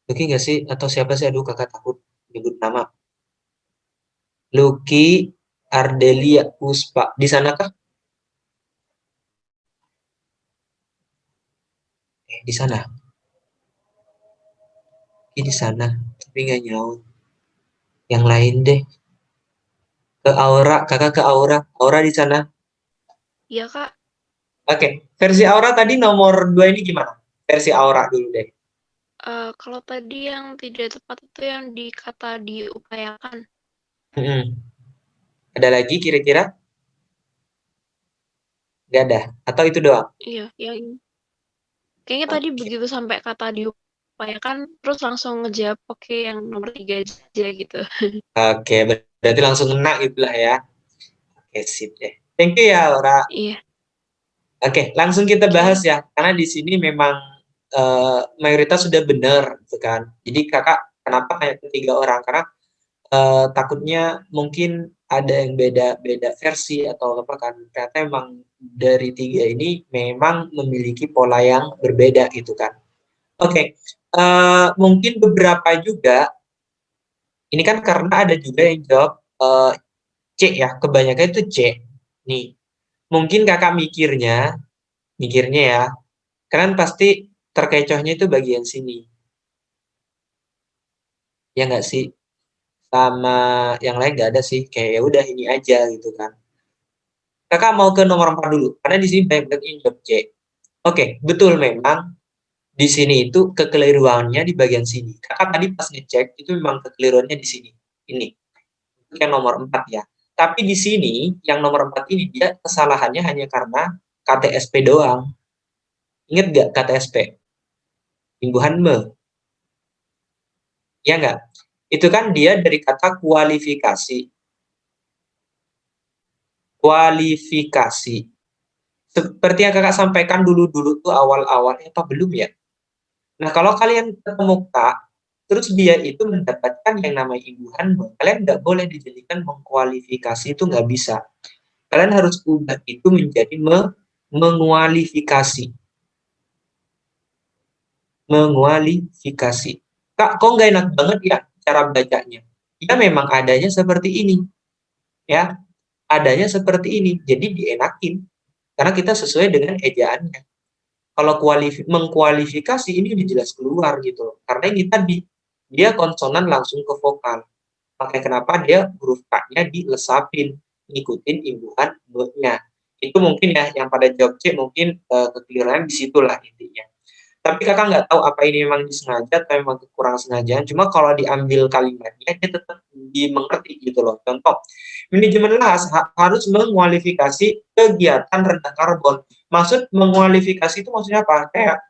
Lucky nggak sih? Atau siapa sih? Aduh, kakak takut nyebut nama. Lucky Ardelia Puspa. Di sana kah? Di sana. Di sana. Tapi nggak nyaut. Yang lain deh. Ke Aura. Kakak ke Aura. Aura di sana. Iya, Kak. Oke. Versi Aura tadi nomor 2 ini gimana? Versi Aura dulu deh. Kalau tadi yang tidak tepat itu yang dikata diupayakan. Ada lagi kira-kira? Nggak ada. Atau itu doang? Iya, yang kayaknya tadi begitu sampai kata diupayakan, terus langsung ngejawab oke yang nomor 3 aja gitu. Oke. Berarti langsung kena gitu lah ya. Oke, sip deh. Thank you ya, Aura. Iya. Oke, langsung kita bahas ya, karena di sini memang mayoritas sudah benar, gitu kan. Jadi kakak kenapa kayak ketiga orang? Karena takutnya mungkin ada yang beda versi atau apa kan. Ternyata memang dari 3 ini memang memiliki pola yang berbeda gitu kan. Oke, mungkin beberapa juga, ini kan karena ada juga yang jawab C ya, kebanyakan itu C. Nih, mungkin kakak mikirnya ya, kalian pasti terkecohnya itu bagian sini. Ya nggak sih? Sama yang lain nggak ada sih, kayak ya udah ini aja gitu kan. Kakak mau ke nomor 4 dulu, karena di sini banyak banget yang jawab C. Oke, betul memang di sini itu kekeliruannya di bagian sini. Kakak tadi pas ngecek itu memang kekeliruannya di sini. Ini. Itu yang nomor 4 ya. Tapi di sini yang nomor 4 ini dia kesalahannya hanya karena KTSP doang. Ingat nggak KTSP? Imbuhan me. Ya nggak? Itu kan dia dari kata kualifikasi. kualifikasi. Seperti yang kakak sampaikan dulu tuh awal-awal, apa belum ya? Nah, kalau kalian ketemu Kak, terus dia itu mendapatkan yang namanya imbuhan, kalian nggak boleh dijadikan mengkualifikasi, itu nggak bisa. Kalian harus ubah itu menjadi mengualifikasi. Mengualifikasi. Kak, kok nggak enak banget ya cara bacanya? Ya memang adanya seperti ini. Ya, adanya seperti ini. Jadi dienakin. Karena kita sesuai dengan ejaannya. Kalau mengkualifikasi ini udah jelas keluar gitu loh. Karena ini tadi, dia konsonan langsung ke vokal. Makanya kenapa dia huruf K-nya dilesapin, ngikutin imbuhan B-nya. Itu mungkin ya, yang pada jawab C mungkin kekeliruan di situlah intinya. Tapi kakak nggak tahu apa ini memang disengaja atau memang kurang sengajaan. Cuma kalau diambil kalimatnya, dia tetap dimengerti gitu loh. Contoh, manajemen las harus mengualifikasi kegiatan rendah karbon. Maksud mengualifikasi itu maksudnya apa? Kayak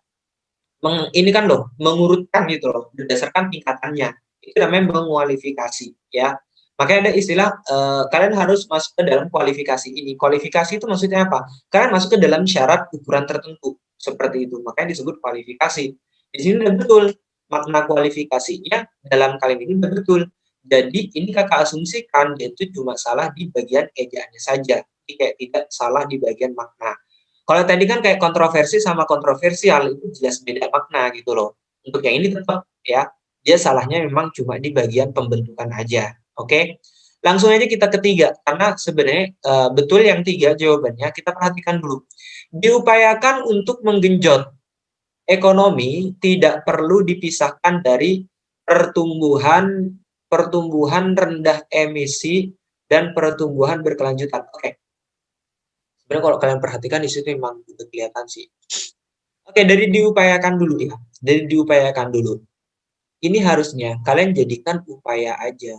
ini kan loh, mengurutkan gitu loh, berdasarkan tingkatannya. Itu namanya mengualifikasi ya. Makanya ada istilah kalian harus masuk ke dalam kualifikasi ini. Kualifikasi itu maksudnya apa? Kalian masuk ke dalam syarat ukuran tertentu seperti itu. Makanya disebut kualifikasi. Di sini udah betul makna kualifikasinya dalam kalimat ini udah betul. Jadi ini kakak asumsikan dia itu cuma salah di bagian ejaannya saja. Jadi kayak tidak salah di bagian makna. Kalau tadi kan kayak kontroversi sama kontroversial itu jelas beda makna gitu loh. Untuk yang ini tetap ya, dia salahnya memang cuma di bagian pembentukan aja. Oke. Langsung aja kita ketiga karena sebenarnya betul yang tiga jawabannya kita perhatikan dulu. Diupayakan untuk menggenjot ekonomi tidak perlu dipisahkan dari pertumbuhan rendah emisi dan pertumbuhan berkelanjutan. Oke. Sebenarnya kalau kalian perhatikan di situ memang udah kelihatan sih. Oke, dari diupayakan dulu ya. Dari diupayakan dulu. Ini harusnya kalian jadikan upaya aja.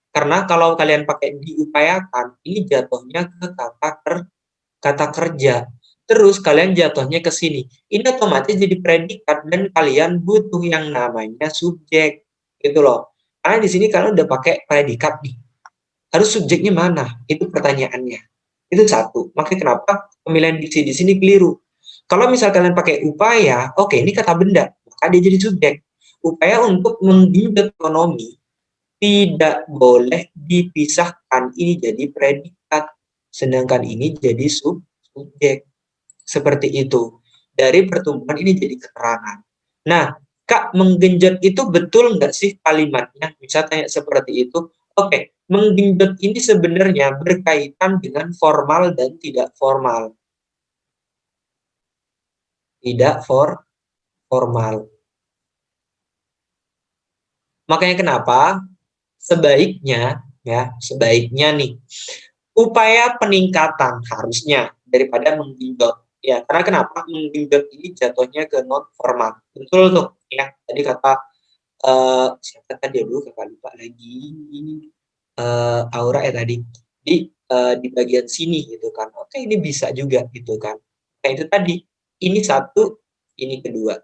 Karena kalau kalian pakai diupayakan, ini jatuhnya ke kata kerja. Terus kalian jatuhnya ke sini. Ini otomatis jadi predikat dan kalian butuh yang namanya subjek. Gitu loh. Karena di sini kalian udah pakai predikat nih. Harus subjeknya mana? Itu pertanyaannya. Itu satu. Makanya kenapa pemilihan diksi di sini keliru. Kalau misal kalian pakai upaya, oke ini kata benda, maka dia jadi subjek. Upaya untuk menggenjot ekonomi tidak boleh dipisahkan. Ini jadi predikat. Sedangkan ini jadi subjek. Seperti itu. Dari pertumbuhan ini jadi keterangan. Nah, Kak, menggenjot itu betul nggak sih kalimatnya? Bisa tanya seperti itu. Oke, menggenjot ini sebenarnya berkaitan dengan formal dan tidak formal. Tidak formal. Makanya kenapa sebaiknya nih upaya peningkatan harusnya daripada menggenjot. Ya, karena kenapa menggenjot ini jatuhnya ke non formal. Betul tuh ya. Tadi kata siapa tadi dulu kakak lupa lagi. Aura ya tadi di bagian sini gitu kan. Oke, ini bisa juga gitu kan. Nah, itu tadi. Ini satu, ini kedua.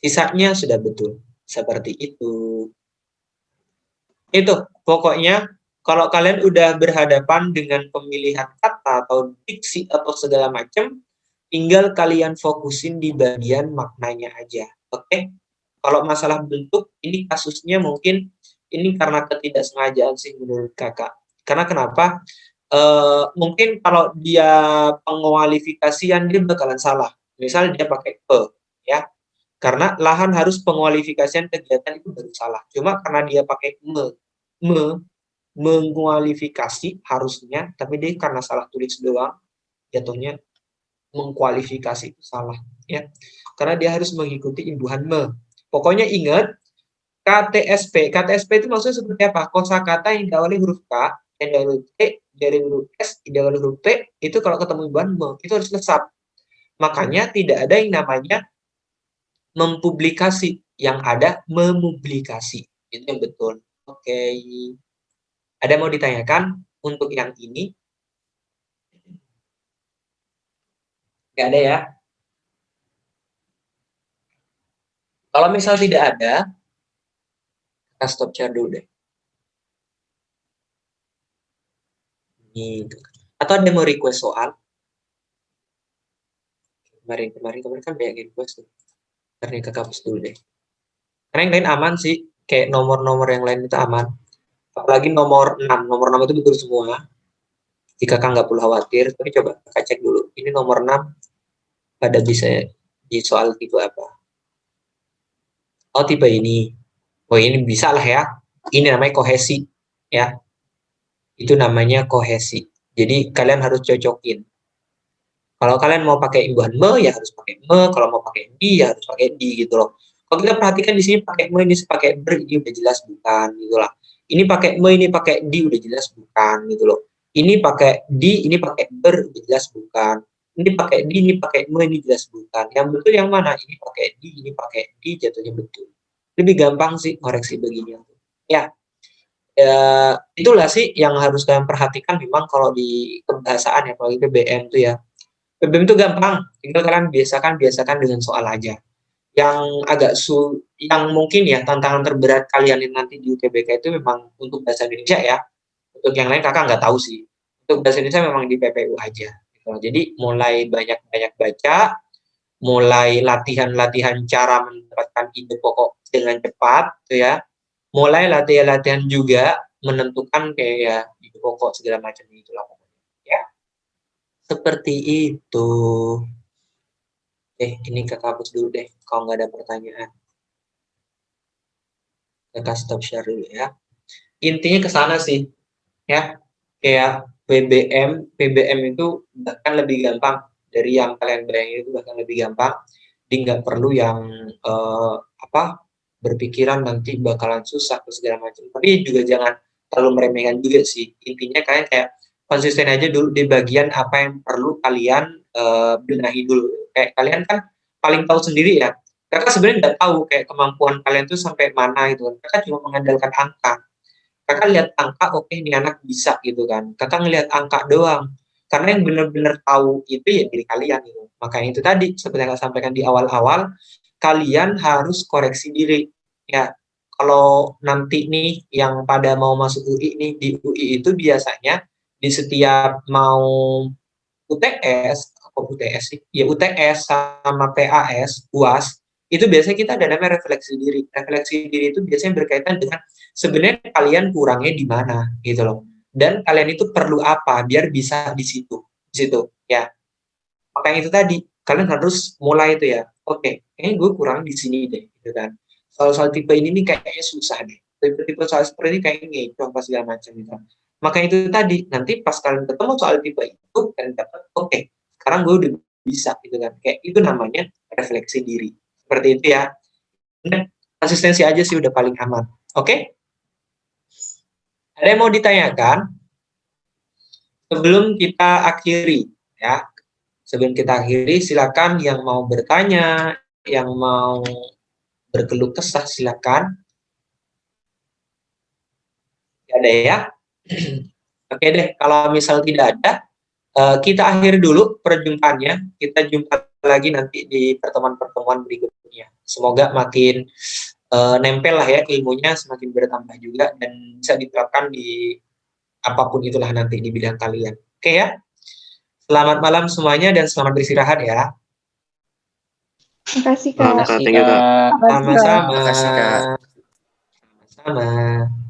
Sisanya sudah betul. Seperti itu. Itu pokoknya kalau kalian udah berhadapan dengan pemilihan kata atau diksi atau segala macam, tinggal kalian fokusin di bagian maknanya aja. Oke? Kalau masalah bentuk, ini kasusnya mungkin ini karena ketidaksengajaan sih menurut kakak. Karena kenapa? Mungkin kalau dia pengualifikasian dia bakalan salah. Misal dia pakai "e", ya. Karena lahan harus pengualifikasian kegiatan itu baru salah. Cuma karena dia pakai mengualifikasi harusnya, tapi dia karena salah tulis doang, jatuhnya mengkualifikasi itu salah. Ya. Karena dia harus mengikuti imbuhan Pokoknya ingat, KTSP itu maksudnya seperti apa? Kosakata yang diawali huruf K, yang diawali huruf T, dari huruf S, diawali huruf T, itu kalau ketemu imbuhan itu harus lesap. Makanya tidak ada yang namanya mempublikasi, yang ada memupublikasi. Itu yang betul. Oke. Ada mau ditanyakan untuk yang ini? Nggak ada ya? Kalau misal tidak ada, kita stop share dulu deh. Gitu. Atau ada yang mau request soal? Kemarin kan banyak request tuh. Karena ke kampus dulu deh. Karena yang lain aman sih. Kayak nomor-nomor yang lain itu aman. Apalagi nomor 6. Nomor 6 itu betul semua. Jika Kakak nggak perlu khawatir. Tapi coba Kakak cek dulu. Ini nomor 6 pada bisa di soal tipe apa. Oh, tipe ini. Oh, ini bisa lah ya. Ini namanya kohesi. Ya. Itu namanya kohesi. Jadi kalian harus cocokin. Kalau kalian mau pakai imbuhan me, ya harus pakai me. Kalau mau pakai di, ya harus pakai di gitu loh. Kalau kita perhatikan di sini pakai me, ini pakai ber, ini udah jelas bukan gitu lah. Ini pakai me, ini pakai di, udah jelas bukan gitu loh. Ini pakai di, ini pakai ber, udah jelas bukan. Ini pakai di, ini pakai me, ini jelas bukan. Yang betul yang mana? Ini pakai di, ini pakai di, jatuhnya betul. Lebih gampang sih koreksi begini. Ya, itulah sih yang harus kalian perhatikan memang kalau di kebahasaan ya, kalau di PBM tuh ya. PBM itu gampang, tinggal kalian biasakan dengan soal aja. Yang agak yang mungkin ya tantangan terberat kalian nanti di UTBK itu memang untuk bahasa Indonesia ya. Untuk yang lain kakak nggak tahu sih. Untuk bahasa Indonesia memang di PPU aja. Gitu. Jadi mulai banyak-banyak baca, mulai latihan-latihan cara mendapatkan ide pokok dengan cepat, gitu ya. Mulai latihan-latihan juga menentukan kayak ide pokok segala macam itulah pokoknya. Ya. Seperti itu. Ini kakak hapus dulu deh, kalau nggak ada pertanyaan. Kakak stop share dulu ya. Intinya ke sana sih, ya. Kayak PBM itu bahkan lebih gampang dari yang kalian bayangin itu bahkan lebih gampang. Jadi nggak perlu yang berpikiran nanti bakalan susah atau segala macam. Tapi juga jangan terlalu meremehkan juga sih. Intinya kalian kayak konsisten aja dulu di bagian apa yang perlu kalian benahi dulu. Kayak kalian kan paling tahu sendiri ya. Kakak sebenarnya nggak tahu kayak kemampuan kalian tuh sampai mana gitu. Kakak cuma mengandalkan angka. Kakak lihat angka, oke, ini anak bisa gitu kan. Kakak ngelihat angka doang. Karena yang benar-benar tahu itu ya diri kalian gitu. Makanya itu tadi seperti yang saya sampaikan di awal-awal, kalian harus koreksi diri. Ya, kalau nanti nih yang pada mau masuk UI nih, di UI itu biasanya di setiap mau UTS, UTS sih, ya UTS sama PAS, UAS, itu biasanya kita ada namanya refleksi diri. Refleksi diri itu biasanya berkaitan dengan sebenarnya kalian kurangnya di mana gitu loh. Dan kalian itu perlu apa biar bisa di situ ya. Makanya itu tadi kalian harus mulai itu ya. Oke, kayaknya gue kurang di sini deh gitu kan. Soal-soal tipe ini nih kayaknya susah deh. Tipe soal seperti ini kayaknya ngeco apa segala macam gitu. Makanya itu tadi, nanti pas kalian ketemu soal tipe itu, kalian dapat, oke, sekarang gue udah bisa gitu kan. Kayak itu namanya refleksi diri. Seperti itu ya. Nah, konsistensi aja sih udah paling aman. Oke? Ada yang mau ditanyakan? Sebelum kita akhiri ya. Sebelum kita akhiri, silakan yang mau bertanya, yang mau berkeluh kesah silakan. Ada ya? Oke deh, kalau misal tidak ada, kita akhiri dulu perjumpaannya. Kita jumpa lagi nanti di pertemuan-pertemuan berikutnya. Semoga makin nempel lah ya ilmunya, semakin bertambah juga dan bisa diterapkan di apapun itulah nanti di bidang kalian. Oke ya? Selamat malam semuanya dan selamat beristirahat ya. Terima kasih, Malam, Kak. Kak. Thank you, Kak. Sama-sama. Makasih, Kak. Sama-sama.